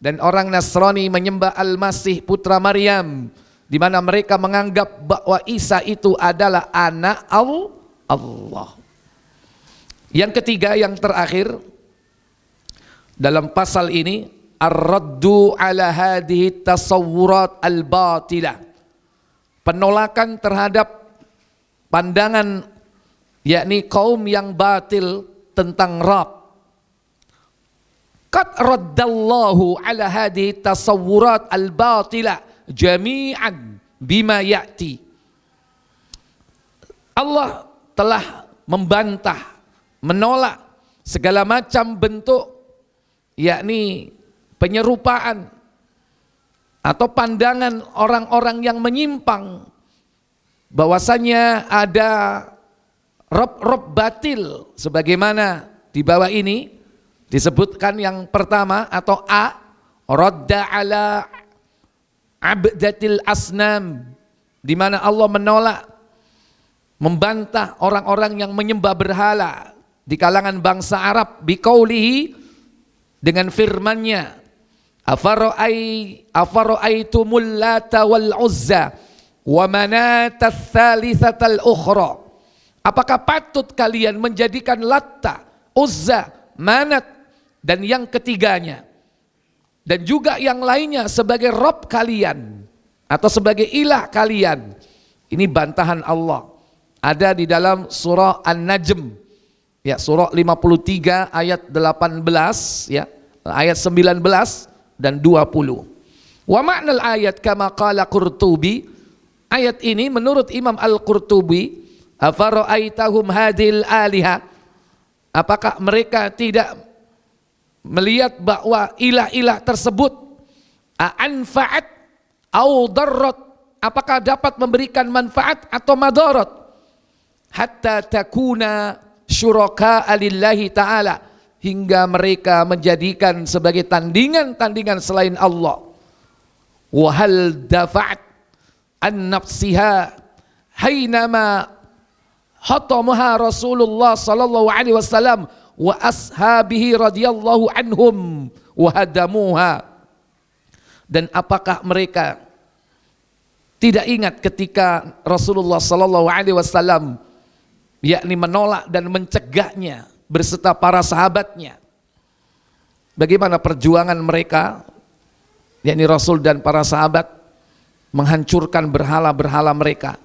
dan orang Nasrani menyembah Al-Masih putra Maryam, di mana mereka menganggap bahwa Isa itu adalah anak Allah. Yang ketiga, yang terakhir dalam pasal ini, ar-raddu ala hadhihi tasawwurat al-batilah, penolakan terhadap pandangan yakni kaum yang batil tentang Rabb. Qad raddallahu ala hadhihi tasawwurat al-batilah jami'an bima ya'ti. Allah telah membantah, menolak segala macam bentuk yakni penyerupaan atau pandangan orang-orang yang menyimpang, bahwasanya ada rob batil, sebagaimana di bawah ini disebutkan. Yang pertama atau A, radda ala abdatil asnam, di mana Allah menolak, membantah orang-orang yang menyembah berhala di kalangan bangsa Arab, biqaulihi, dengan firman-Nya, afara'aitumul lata wal uzza wa manata tsalitsatal ukhra, apakah patut kalian menjadikan Latta, Uzza, Manat dan yang ketiganya dan juga yang lainnya sebagai Rob kalian atau sebagai ilah kalian? Ini bantahan Allah, ada di dalam surah An-Najm ya, surah 53 ayat 18 ya, ayat 19 dan 20. Wa ma'nal ayat kama qala Qurtubi, ayat ini menurut Imam Al-Qurtubi, afara'aitahum hadhil aliha, apakah mereka tidak melihat bahwa ilah-ilah tersebut anfa'at au darrat, apakah dapat memberikan manfaat atau madarat, hatta takuna syuraka'a lillahi ta'ala, hingga mereka menjadikan sebagai tandingan-tandingan selain Allah. Wa hal dafa'at an nafsiha hainama hatamaha Rasulullah sallallahu alaihi wasallam wa ashabihi radhiyallahu anhum wa hadamuha. Dan apakah mereka tidak ingat ketika Rasulullah sallallahu alaihi wasallam yakni menolak dan mencegahnya berserta para sahabatnya, bagaimana perjuangan mereka yakni Rasul dan para sahabat menghancurkan berhala-berhala mereka.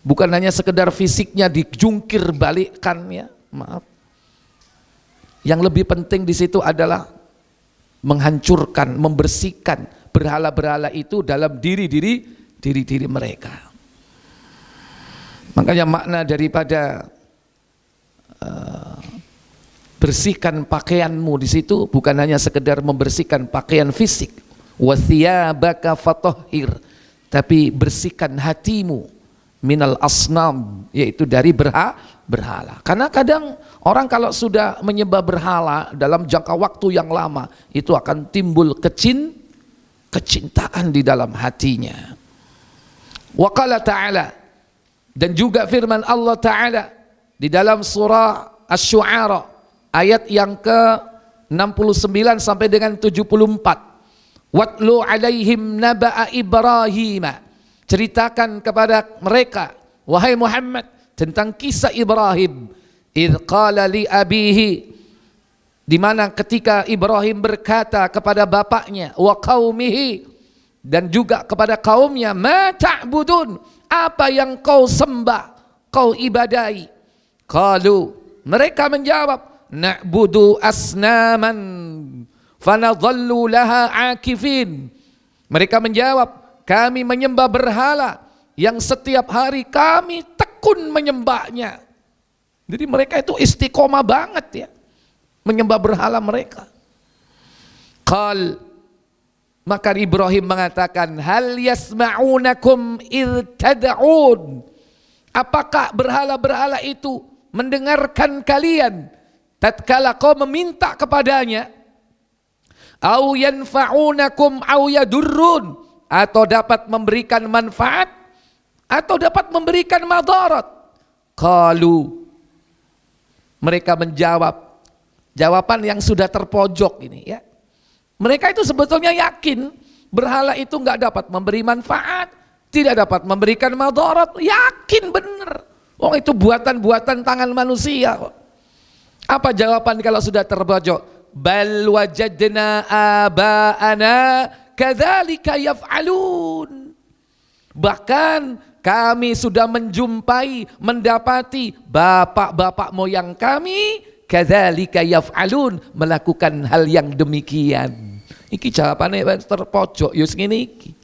Bukan hanya sekedar fisiknya dijungkir balikkan, ya, maaf. Yang lebih penting di situ adalah menghancurkan, membersihkan berhala-berhala itu dalam diri mereka. Makanya makna daripada bersihkan pakaianmu di situ bukan hanya sekedar membersihkan pakaian fisik, wa thiyabaka fatahhir, tapi bersihkan hatimu minal asnam, yaitu dari berhala. Karena kadang orang kalau sudah menyembah berhala dalam jangka waktu yang lama, itu akan timbul kecintaan di dalam hatinya. Wa qala ta'ala, dan juga firman Allah Ta'ala di dalam surah Asy-Syu'ara ayat yang ke-69 sampai dengan 74. Watlu alaihim naba'a Ibrahim, ceritakan kepada mereka wahai Muhammad tentang kisah Ibrahim. Idz qala li abihi, di mana ketika Ibrahim berkata kepada bapaknya, wa qaumihi, dan juga kepada kaumnya, ma ta'budun, apa yang kau sembah, kau ibadai. Qalu, mereka menjawab, na'budu asnaman fanadhallu laha akifin. Mereka menjawab, kami menyembah berhala yang setiap hari kami tekun menyembahnya. Jadi mereka itu istiqomah banget, ya, menyembah berhala mereka. Qal, maka Ibrahim mengatakan, hal yasma'unakum idh tad'un, apakah berhala-berhala itu mendengarkan kalian tatkala kau meminta kepadanya? Au yanfa'unakum au yadurrun, atau dapat memberikan manfaat atau dapat memberikan madarat. Qalu, mereka menjawab jawaban yang sudah terpojok ini, ya. Mereka itu sebetulnya yakin berhala itu nggak dapat memberi manfaat, tidak dapat memberikan madarat, yakin bener. Oh, itu buatan-buatan tangan manusia kok. Apa jawaban kalau sudah terpojok? Bal wajadna aba'ana kadzalika yaf'alun. Bahkan kami sudah menjumpai, mendapati bapak-bapak moyang kami kadzalika yaf'alun, melakukan hal yang demikian. Iki jawabane terpojok ya ngene iki.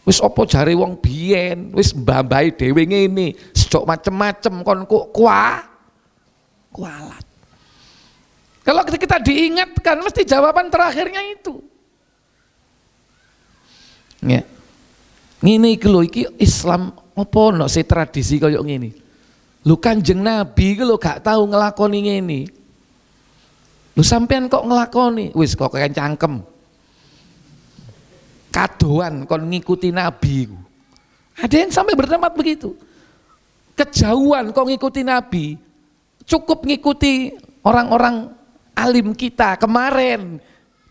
Wis apa jare wong biyen, wis mbah-mbahe dhewe ngene, sejok macem-macem kon kok kualat. Kalau kita diingatkan mesti jawaban terakhirnya itu. Ya. Ngene iki lho, iki Islam apa ono sih tradisi kaya ngene. Lho Kanjeng Nabi iki lho gak tahu nglakoni ngene. Lho sampean kok nglakoni? Wis kok kayak cangkem. Kadoan kon ngikuti Nabi ku. Ada yang sampai berdemat begitu. Kejauhan kok ngikuti Nabi. Cukup ngikuti orang-orang alim kita kemarin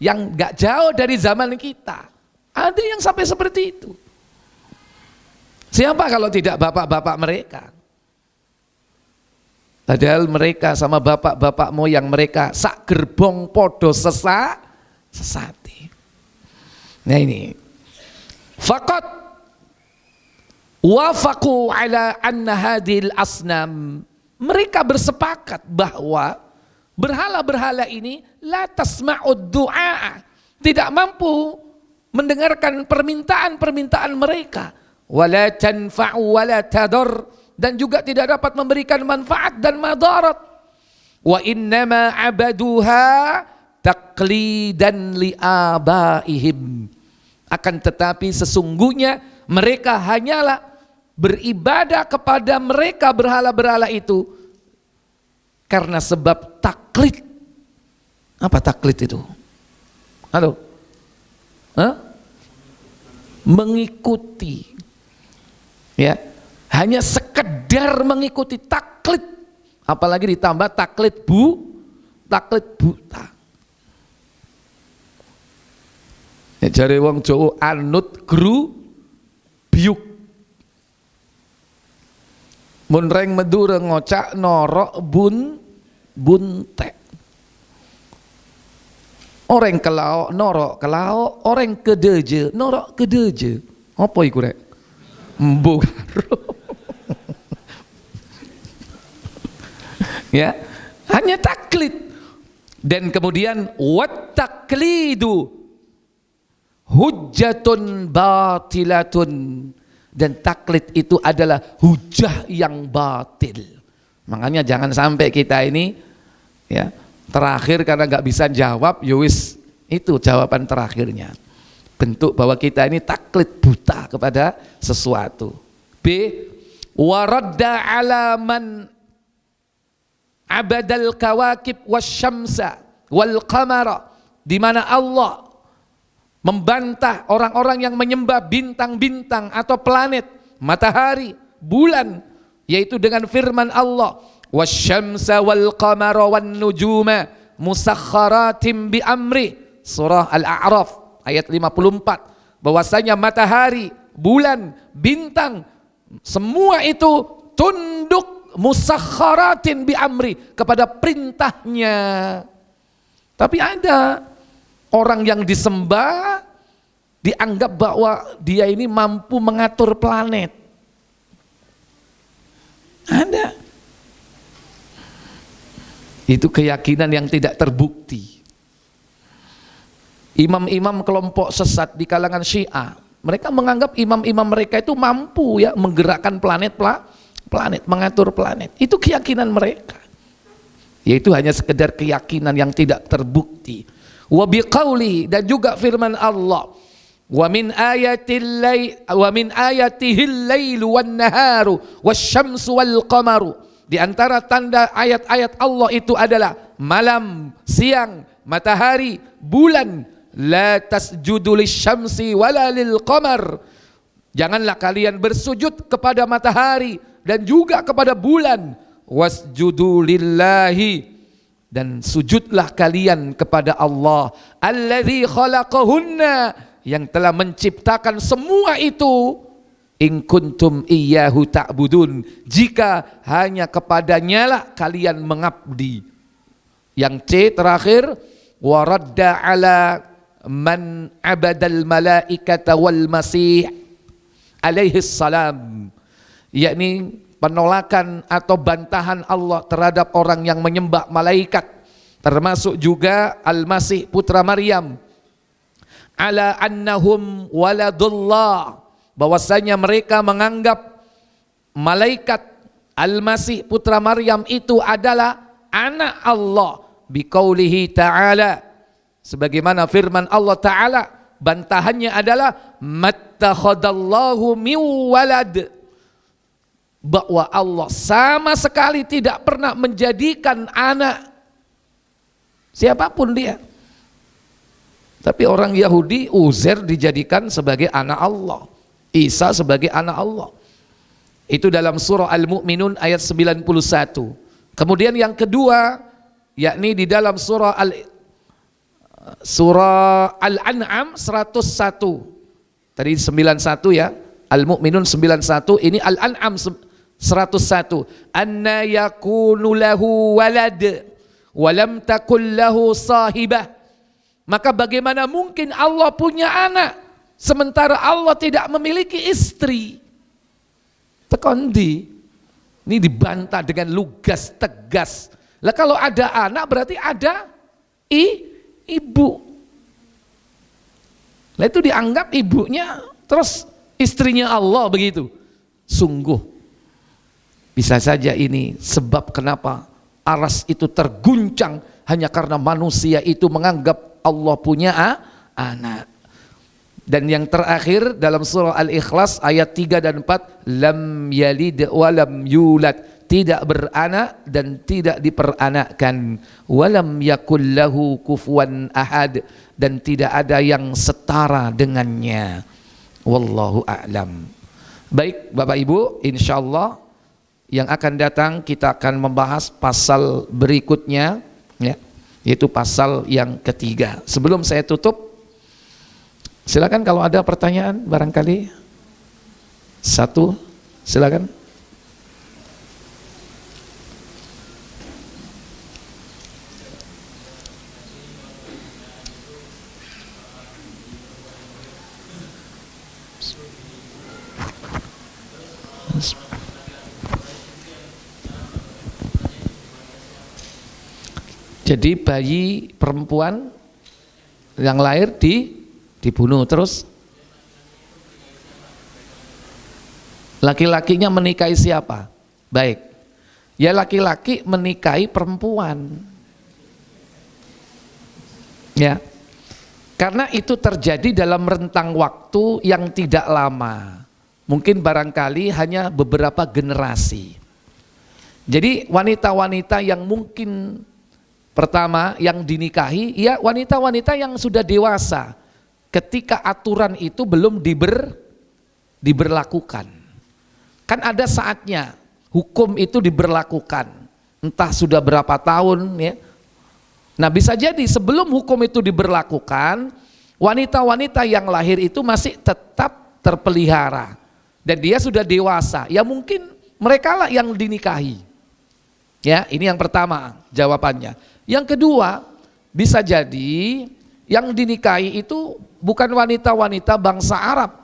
yang gak jauh dari zaman kita. Ada yang sampai seperti itu. Siapa kalau tidak bapak-bapak mereka? Padahal mereka sama bapak-bapak moyang mereka sak gerbong podo sesati. Nah ini. Faqat wafaqu ala anna hadhil asnam. Mereka bersepakat bahwa berhala-berhala ini la tasma'ud du'a, tidak mampu mendengarkan permintaan-permintaan mereka, wala tanfa'u wala tadur, dan juga tidak dapat memberikan manfaat dan madarat. Wa innama abaduha taqlidan li abaihim, Akan tetapi sesungguhnya mereka hanyalah beribadah kepada mereka berhala-berhala itu karena sebab taklid. Apa taklid itu? Halo? Hah? Mengikuti. Ya, hanya sekedar mengikuti, taklid. Apalagi ditambah taklid buta. Ya, jare wong Jawa anut gru biuk. Mun reng medure ngocak norok buntek. Orang kelao norok kelao, orang kedeje norok kedeje. Apa iku rek? Embo karo. Ya, hanya taklid. Dan kemudian wat taklidu hujjatun batilatun, dan taklid itu adalah hujah yang batil. Makanya jangan sampai kita ini ya terakhir karena nggak bisa jawab, yowis itu jawaban terakhirnya. Bentuk bahwa kita ini taklid buta kepada sesuatu. B, waradda ala man abadal kawakib wasyamsa wal qamara, di mana Allah membantah orang-orang yang menyembah bintang-bintang atau planet, matahari, bulan, yaitu dengan firman Allah, wasyamsa wal qamara wan nujuma musakhkharatim bi amri, surah Al-A'raf ayat 54, bahwasanya matahari, bulan, bintang, semua itu tunduk musakhkharatin bi amri, kepada perintahnya. Tapi ada orang yang disembah dianggap bahwa dia ini mampu mengatur planet. Ada. Itu keyakinan yang tidak terbukti. Imam-imam kelompok sesat di kalangan Syiah, mereka menganggap imam-imam mereka itu mampu ya menggerakkan planet, mengatur planet. Itu keyakinan mereka. Yaitu hanya sekedar keyakinan yang tidak terbukti. Wa biqauli, dan juga firman Allah, wa min ayatihil lailu wan naharu wasyamsu wal qamaru, di antara tanda ayat-ayat Allah itu adalah malam, siang, matahari, bulan. La tasjudu lisyamsi wala lil qamar, janganlah kalian bersujud kepada matahari dan juga kepada bulan. Wasjudu lillahi, dan sujudlah kalian kepada Allah, alladzi khalaqahunna, yang telah menciptakan semua itu, in kuntum iyyahu ta'budun, jika hanya kepadanya lah kalian mengabdi. Yang C terakhir, waradda ala man abadal malaikata wal masih alaihi salam, yakni penolakan atau bantahan Allah terhadap orang yang menyembah malaikat, termasuk juga Al-Masih putra Maryam, ala annahum waladullah, bahwasanya mereka menganggap malaikat Al-Masih putra Maryam itu adalah anak Allah, biqaulihi ta'ala, sebagaimana firman Allah Ta'ala, bantahannya adalah mattakhadallahu min walad, bahwa Allah sama sekali tidak pernah menjadikan anak siapapun dia. Tapi orang Yahudi, Uzair dijadikan sebagai anak Allah, Isa sebagai anak Allah. Itu dalam surah Al-Mu'minun ayat 91. Kemudian yang kedua, yakni di dalam surah Al-An'am 101. Tadi 91 ya, Al-Mu'minun 91, ini Al-An'am 101. Anna yakunu lahu walad wa lam takul lahu sahibah, maka bagaimana mungkin Allah punya anak sementara Allah tidak memiliki istri. Tekondi ini dibantah dengan lugas, tegas. Lah kalau ada anak berarti ada ibu. Lah itu dianggap ibunya terus istrinya Allah begitu. Sungguh bisa saja ini sebab kenapa aras itu terguncang, hanya karena manusia itu menganggap Allah punya anak. Dan yang terakhir dalam surah Al-Ikhlas ayat 3 dan 4, lam yalid wa lam yulad, tidak beranak dan tidak diperanakkan, walam yakul lahu kufuwan ahad, dan tidak ada yang setara dengannya. Wallahu a'lam. Baik Bapak Ibu, insyaallah yang akan datang kita akan membahas pasal berikutnya, ya, yaitu pasal yang ketiga. Sebelum saya tutup, silakan kalau ada pertanyaan barangkali. Satu, silakan. Jadi bayi perempuan yang lahir dibunuh, terus laki-lakinya menikahi siapa? Baik, ya laki-laki menikahi perempuan, ya, karena itu terjadi dalam rentang waktu yang tidak lama, mungkin barangkali hanya beberapa generasi. Jadi wanita-wanita yang mungkin pertama yang dinikahi, ya wanita-wanita yang sudah dewasa ketika aturan itu belum diberlakukan. Kan ada saatnya hukum itu diberlakukan, entah sudah berapa tahun, ya. Nah bisa jadi sebelum hukum itu diberlakukan, wanita-wanita yang lahir itu masih tetap terpelihara dan dia sudah dewasa, ya mungkin mereka lah yang dinikahi. Ya, ini yang pertama jawabannya. Yang kedua, bisa jadi yang dinikahi itu bukan wanita-wanita bangsa Arab,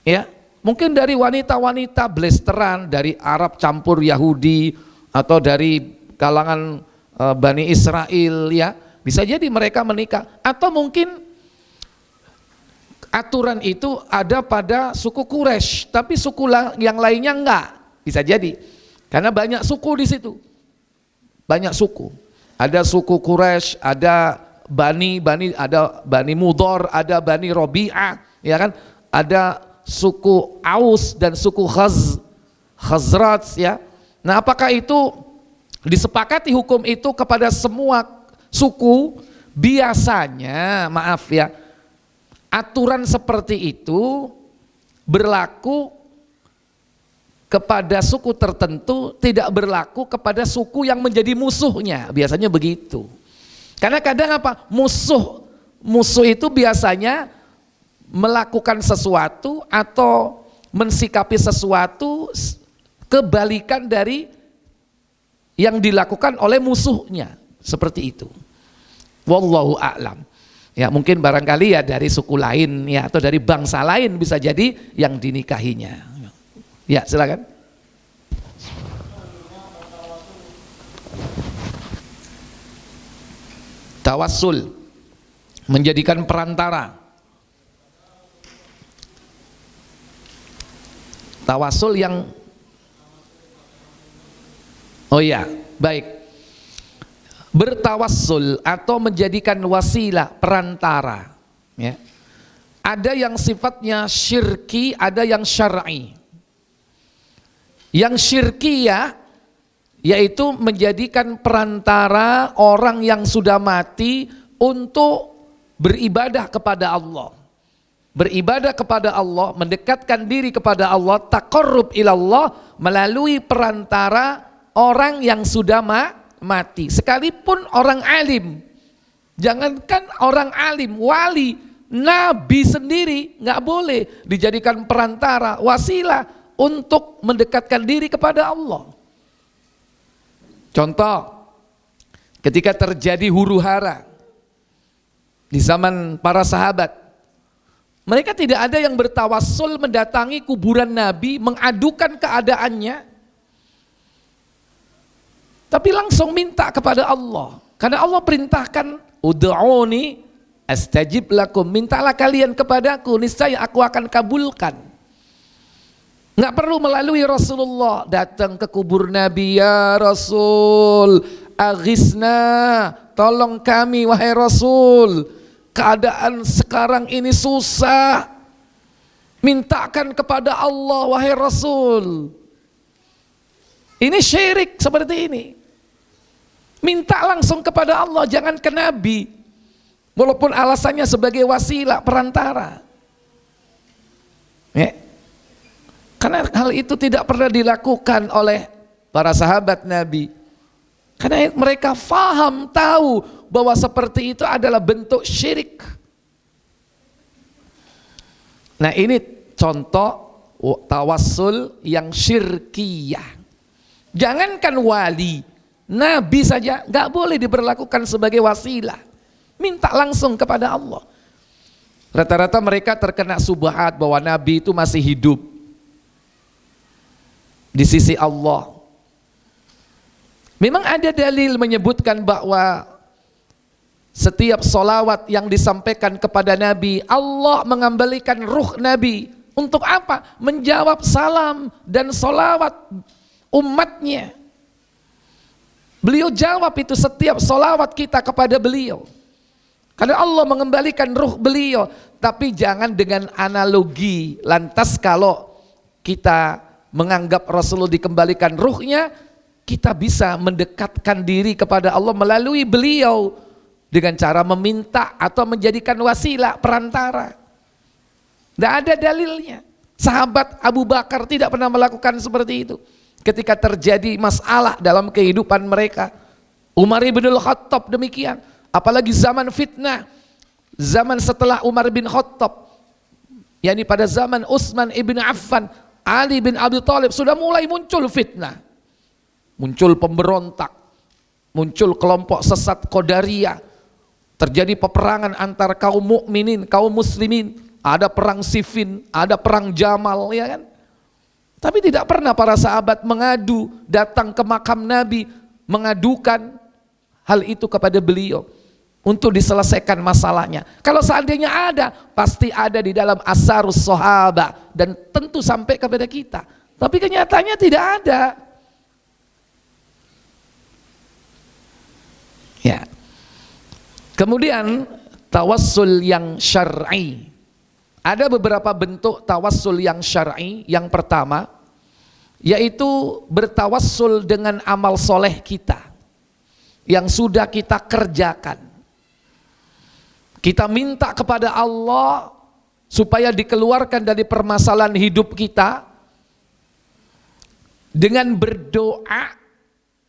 ya, mungkin dari wanita-wanita blasteran dari Arab campur Yahudi atau dari kalangan Bani Israel, ya, bisa jadi mereka menikah. Atau mungkin aturan itu ada pada suku Quraisy, tapi suku yang lainnya enggak, bisa jadi, karena banyak suku di situ, banyak suku. Ada suku Quraisy, ada ada Bani Mudhar, ada Bani Robi'ah, ya kan? Ada suku Aus dan suku Khazraj, ya. Nah, apakah itu disepakati hukum itu kepada semua suku? Biasanya, maaf ya, aturan seperti itu berlaku kepada suku tertentu, tidak berlaku kepada suku yang menjadi musuhnya, biasanya begitu. Karena kadang apa? Musuh itu biasanya melakukan sesuatu atau mensikapi sesuatu kebalikan dari yang dilakukan oleh musuhnya, seperti itu. Wallahu a'lam. Ya mungkin barangkali ya dari suku lain, ya, atau dari bangsa lain bisa jadi yang dinikahinya. Ya, silakan. Tawassul, menjadikan perantara. Tawassul yang, oh ya, baik. Bertawassul atau menjadikan wasilah, perantara, ya. Ada yang sifatnya syirki, ada yang syar'i. Yang syirkiyah yaitu menjadikan perantara orang yang sudah mati untuk beribadah kepada Allah. Beribadah kepada Allah, mendekatkan diri kepada Allah, taqarrub ilallah melalui perantara orang yang sudah mati. Sekalipun orang alim, jangankan orang alim, wali, nabi sendiri nggak boleh dijadikan perantara, wasilah untuk mendekatkan diri kepada Allah. Contoh, ketika terjadi huru-hara di zaman para sahabat, mereka tidak ada yang bertawassul mendatangi kuburan Nabi mengadukan keadaannya, tapi langsung minta kepada Allah. Karena Allah perintahkan, ud'uni astajib lakum, mintalah kalian kepadaku, niscaya aku akan kabulkan. Nggak perlu melalui Rasulullah datang ke kubur Nabi, ya Rasul, aghisna, tolong kami wahai Rasul. keadaan sekarang ini susah. Mintakan kepada Allah wahai Rasul. Ini syirik seperti ini. Minta langsung kepada Allah, jangan ke Nabi. Walaupun alasannya sebagai wasilah, perantara. Ya. Karena hal itu tidak pernah dilakukan oleh para sahabat Nabi. Karena mereka faham, tahu bahwa seperti itu adalah bentuk syirik. Nah, ini contoh tawassul yang syirkiyah. Jangankan wali, Nabi saja nggak boleh diberlakukan sebagai wasilah. Minta langsung kepada Allah. Rata-rata mereka terkena subhat bahwa Nabi itu masih hidup di sisi Allah. Memang ada dalil menyebutkan bahwa setiap solawat yang disampaikan kepada Nabi, Allah mengembalikan ruh Nabi. Untuk apa? Menjawab salam dan solawat umatnya. Beliau jawab itu setiap solawat kita kepada beliau. Karena Allah mengembalikan ruh beliau. Tapi jangan dengan analogi. Lantas kalau kita menganggap Rasulullah dikembalikan ruhnya, kita bisa mendekatkan diri kepada Allah melalui beliau dengan cara meminta atau menjadikan wasilah, perantara. Tidak ada dalilnya. Sahabat Abu Bakar tidak pernah melakukan seperti itu. Ketika terjadi masalah dalam kehidupan mereka, Umar bin Khattab demikian. Apalagi zaman fitnah, zaman setelah Umar bin Khattab, yakni pada zaman Utsman ibn Affan, Ali bin Abi Thalib, sudah mulai muncul fitnah. Muncul pemberontak, muncul kelompok sesat Qadariyah, terjadi peperangan antar kaum mukminin, kaum muslimin, ada perang Siffin, ada perang Jamal, ya kan? Tapi tidak pernah para sahabat mengadu, datang ke makam Nabi, mengadukan hal itu kepada beliau untuk diselesaikan masalahnya. Kalau seandainya ada, pasti ada di dalam Asarus Sahabah dan tentu sampai kepada kita. Tapi kenyataannya tidak ada. Ya. Kemudian tawassul yang syar'i. Ada beberapa bentuk tawassul yang syar'i. Yang pertama, yaitu bertawassul dengan amal soleh kita yang sudah kita kerjakan. Kita minta kepada Allah supaya dikeluarkan dari permasalahan hidup kita dengan berdoa,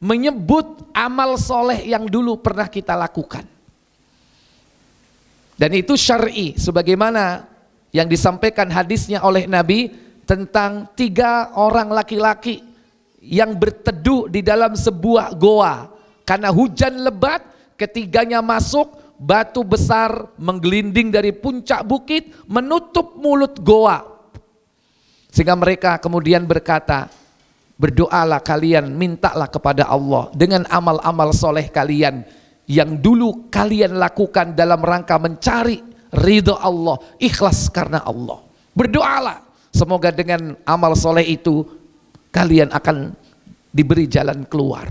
menyebut amal soleh yang dulu pernah kita lakukan. Dan itu syar'i, sebagaimana yang disampaikan hadisnya oleh Nabi tentang 3 orang laki-laki yang berteduh di dalam sebuah goa. Karena hujan lebat, ketiganya masuk, batu besar menggelinding dari puncak bukit menutup mulut goa. Sehingga mereka kemudian berkata, berdoalah kalian, mintalah kepada Allah dengan amal-amal soleh kalian yang dulu kalian lakukan dalam rangka mencari ridho Allah, ikhlas karena Allah. Berdoalah, semoga dengan amal soleh itu kalian akan diberi jalan keluar.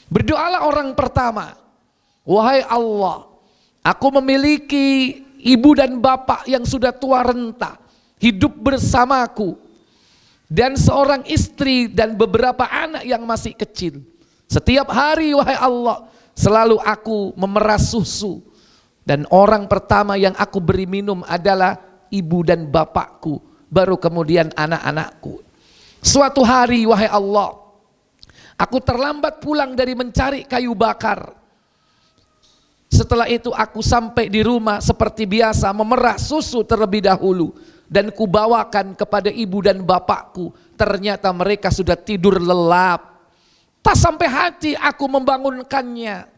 Berdoalah orang pertama, wahai Allah, aku memiliki ibu dan bapak yang sudah tua renta, hidup bersamaku, dan seorang istri dan beberapa anak yang masih kecil. Setiap hari wahai Allah, selalu aku memerah susu, dan orang pertama yang aku beri minum adalah ibu dan bapakku, baru kemudian anak-anakku. Suatu hari wahai Allah, aku terlambat pulang dari mencari kayu bakar. Setelah itu aku sampai di rumah seperti biasa memerah susu terlebih dahulu dan kubawakan kepada ibu dan bapakku. Ternyata mereka sudah tidur lelap. Tak sampai hati aku membangunkannya.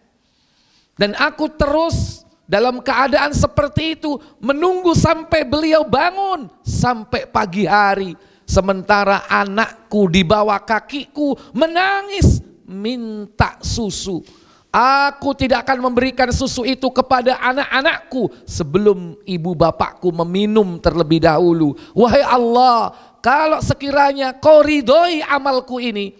Dan aku terus dalam keadaan seperti itu menunggu sampai beliau bangun sampai pagi hari. Sementara anakku di bawah kakiku menangis minta susu. Aku tidak akan memberikan susu itu kepada anak-anakku sebelum ibu bapakku meminum terlebih dahulu. Wahai Allah, kalau sekiranya kau ridhoi amalku ini,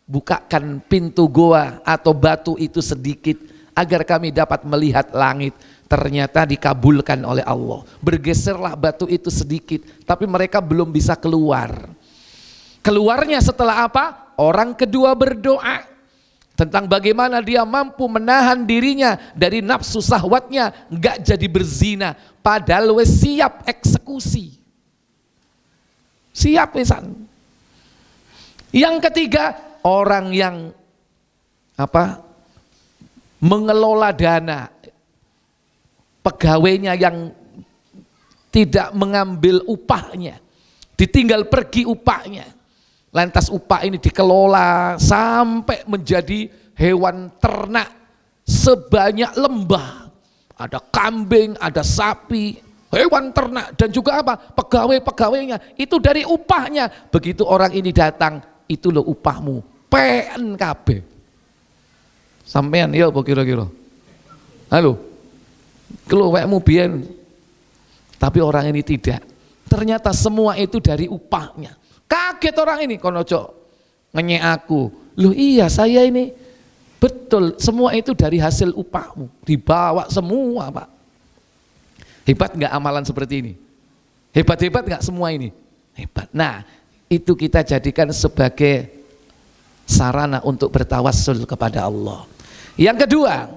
bukakan pintu goa atau batu itu sedikit agar kami dapat melihat langit. ternyata dikabulkan oleh Allah. Bergeserlah batu itu sedikit, tapi mereka belum bisa keluar. Keluarnya setelah apa? Orang kedua berdoa tentang bagaimana dia mampu menahan dirinya dari nafsu syahwatnya, enggak jadi berzina, padahal wes siap eksekusi. Siap wesan. Yang ketiga, orang yang mengelola dana, pegawainya yang tidak mengambil upahnya, ditinggal pergi upahnya, lantas upah ini dikelola sampai menjadi hewan ternak sebanyak lembah, ada kambing, ada sapi, hewan ternak, dan juga pegawai-pegawainya itu dari upahnya. Begitu orang ini datang, itu loh upahmu, PNKB. Sampean ya apa kira-kira? Halo, keluwekmu biyen. Tapi orang ini tidak. Ternyata semua itu dari upahnya. Kaget orang ini, kono cok ngenyek aku. Loh iya, saya ini betul, semua itu dari hasil upahmu. Dibawa semua, Pak. Hebat nggak amalan seperti ini? Hebat-hebat nggak semua ini? Hebat. Nah, itu kita jadikan sebagai sarana untuk bertawassul kepada Allah. Yang kedua,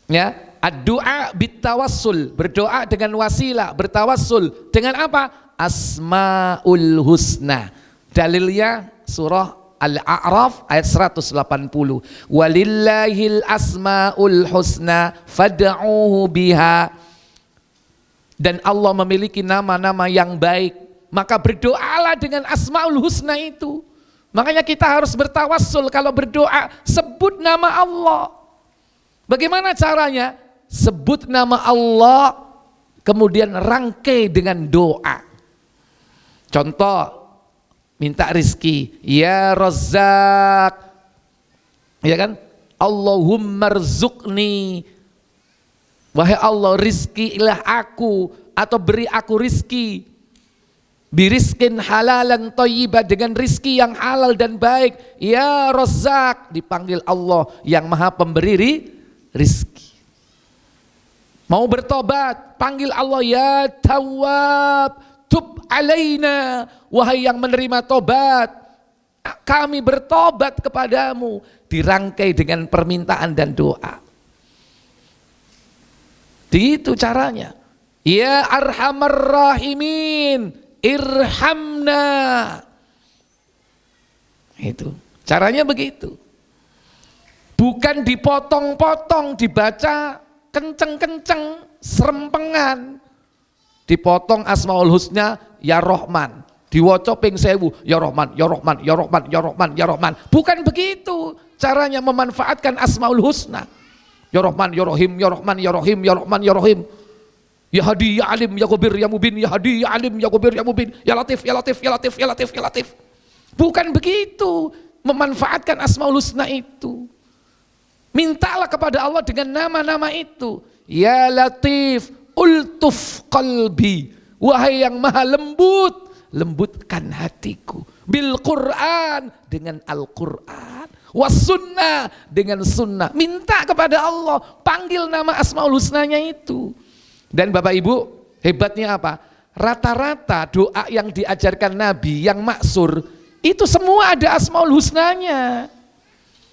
ya, ad-du'a bitawassul, berdoa dengan wasilah, bertawassul dengan apa? Asmaul Husna. Dalilnya surah Al-A'raf ayat 180. Walillahil asmaul husna fad'uhu biha. Dan Allah memiliki nama-nama yang baik, maka berdoalah dengan asmaul husna itu. Makanya kita harus bertawassul kalau berdoa, sebut nama Allah. Bagaimana caranya? Sebut nama Allah, kemudian rangkai dengan doa. Contoh, minta rizki, ya Razzaq, ya kan? Allahumma rzuqni, wahai Allah rizkilah aku, atau beri aku rizki, birizkin halalan thayyibah, dengan rizki yang halal dan baik. Ya Razzaq, dipanggil Allah yang maha pemberi rizki. Mau bertobat, panggil Allah, ya Tawwab, tub alaina, wahai yang menerima tobat, kami bertobat kepadamu. Dirangkai dengan permintaan dan doa. Itu caranya. Ya Arhamar Rahimin, irhamna. Itu caranya begitu. Bukan dipotong-potong, dibaca kenceng-kenceng, serempengan. Dipotong asmaul husna, ya Rahman, diwaca ping 1000, ya Rahman, ya Rahman, ya Rahman, ya Rahman, ya Rahman. Bukan begitu caranya memanfaatkan asmaul husna. Ya Rahman, ya Rahim, ya Rahman, ya Rahim, ya Rahman, ya Rahim. Ya Hadi, ya Alim, ya Khabir, ya Mubin, ya Hadi, ya Alim, ya Khabir, ya Mubin, ya Latif, ya Latif, ya Latif, ya Latif, ya Latif. Bukan begitu memanfaatkan asmaul husna itu. Mintalah kepada Allah dengan nama-nama itu. Ya Latif, ultuf qalbi, wahai yang maha lembut, lembutkan hatiku. Bil Quran, dengan Al-Quran. Was sunnah, dengan sunnah. Minta kepada Allah, panggil nama asmaul husnanya itu. Dan Bapak Ibu, hebatnya apa? Rata-rata doa yang diajarkan Nabi yang maksur, itu semua ada asmaul husnanya.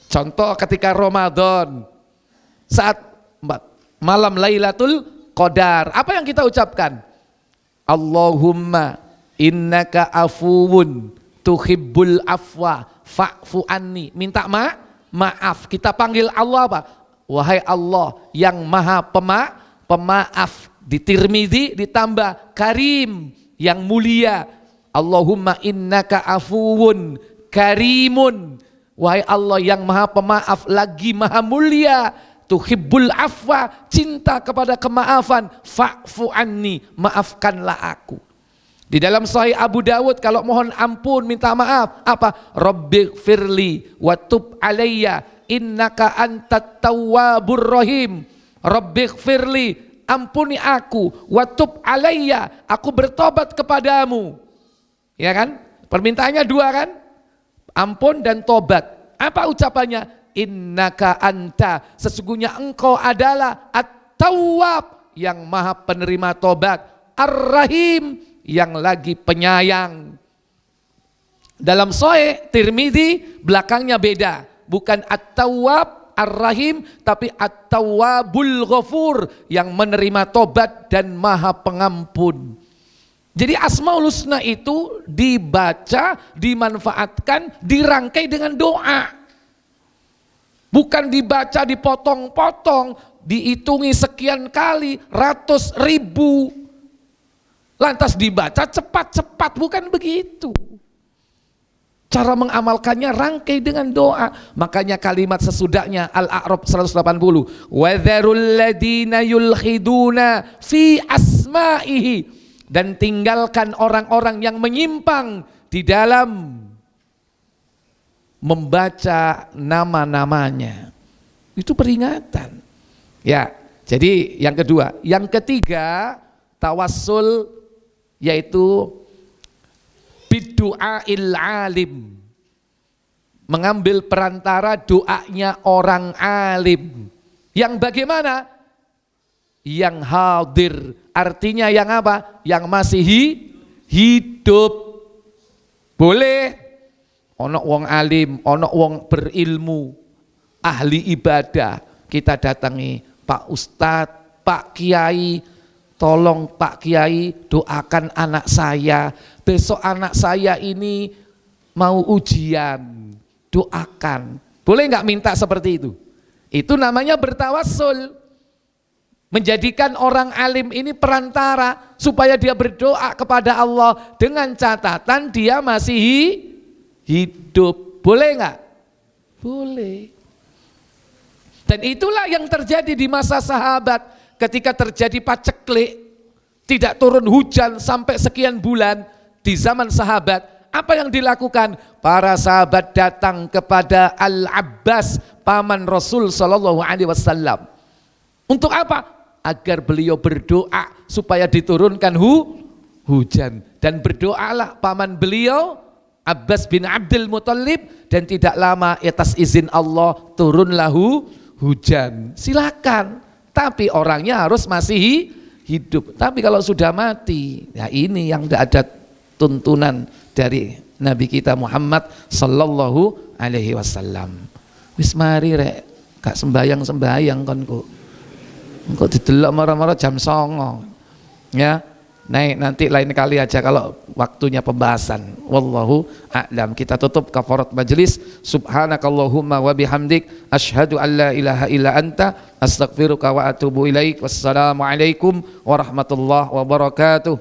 Contoh ketika Ramadan, saat malam Lailatul Qadar, apa yang kita ucapkan? Allahumma innaka afuwun tuhibbul afwa fa'fu anni. Minta maaf. Kita panggil Allah apa? Wahai Allah yang maha pemaaf. Di Tirmidzi ditambah karim, yang mulia. Allahumma innaka afuwun karimun. Wahai Allah yang maha pemaaf lagi maha mulia. Tuhibbul afwa, cinta kepada kemaafan. Fa'fu anni, maafkanlah aku. Di dalam Sahih Abu Dawud kalau mohon ampun, minta maaf, apa? Rabbighfirli wa tub alayya innaka antat tawwabur rahim. Rabbighfirli, ampuni aku, wa tub alayya, aku bertobat kepadamu. Ya kan? Permintaannya dua kan? Ampun dan tobat. Apa ucapannya? Innaka anta, sesungguhnya engkau adalah At-Tawwab, yang maha penerima tobat. Ar-Rahim, yang lagi penyayang. Dalam Sahih Tirmidzi belakangnya beda, bukan At-Tawwab Ar-Rahim, tapi At-Tawwabul Ghafur, yang menerima tobat dan maha pengampun. Jadi Asmaul Husna itu dibaca, dimanfaatkan, dirangkai dengan doa. Bukan dibaca dipotong-potong, dihitungi sekian kali, ratus ribu. Lantas dibaca cepat-cepat, bukan begitu. Cara mengamalkannya rangkai dengan doa. Makanya kalimat sesudahnya Al-A'raf 180. Wa dzarul ladina yulhiduna fi asma'ihi, dan tinggalkan orang-orang yang menyimpang di dalam membaca nama-namanya. Itu peringatan. Ya, jadi yang kedua. Yang ketiga, tawassul, yaitu bidu'ail alim, mengambil perantara doanya orang alim. Yang bagaimana? Yang hadir, artinya yang apa? Yang masih hidup. Boleh ono wong alim, ono wong berilmu, ahli ibadah, kita datangi, Pak Ustadz, Pak Kiai, tolong Pak Kiai doakan anak saya, besok anak saya ini mau ujian, doakan. Boleh nggak minta seperti itu? Itu namanya bertawassul. Menjadikan orang alim ini perantara supaya dia berdoa kepada Allah dengan catatan dia masih hidup. Boleh nggak? Boleh. Dan itulah yang terjadi di masa sahabat ketika terjadi paceklik, tidak turun hujan sampai sekian bulan di zaman sahabat. Apa yang dilakukan? Para sahabat datang kepada Al-Abbas, paman Rasul Shallallahu Alaihi Wasallam. Untuk apa? Agar beliau berdoa supaya diturunkan hujan. Dan berdoalah paman beliau Abbas bin Abdul Muthalib, dan tidak lama atas izin Allah turunlah hujan. Silakan, tapi orangnya harus masih hidup. Tapi kalau sudah mati, ya ini yang tidak ada tuntunan dari Nabi kita Muhammad Sallallahu Alaihi Wasallam. Wis mari rek, gak sembayang konku. Engkau didelok marah-marah jam 09.00. Ya, naik nanti lain kali aja kalau waktunya pembahasan. Wallahu a'lam. Kita tutup kafarat majelis. Subhanakallahumma wa bihamdik asyhadu an la ilaha illa anta astaghfiruka wa atubu ilaik. Wassalamualaikum warahmatullahi wabarakatuh.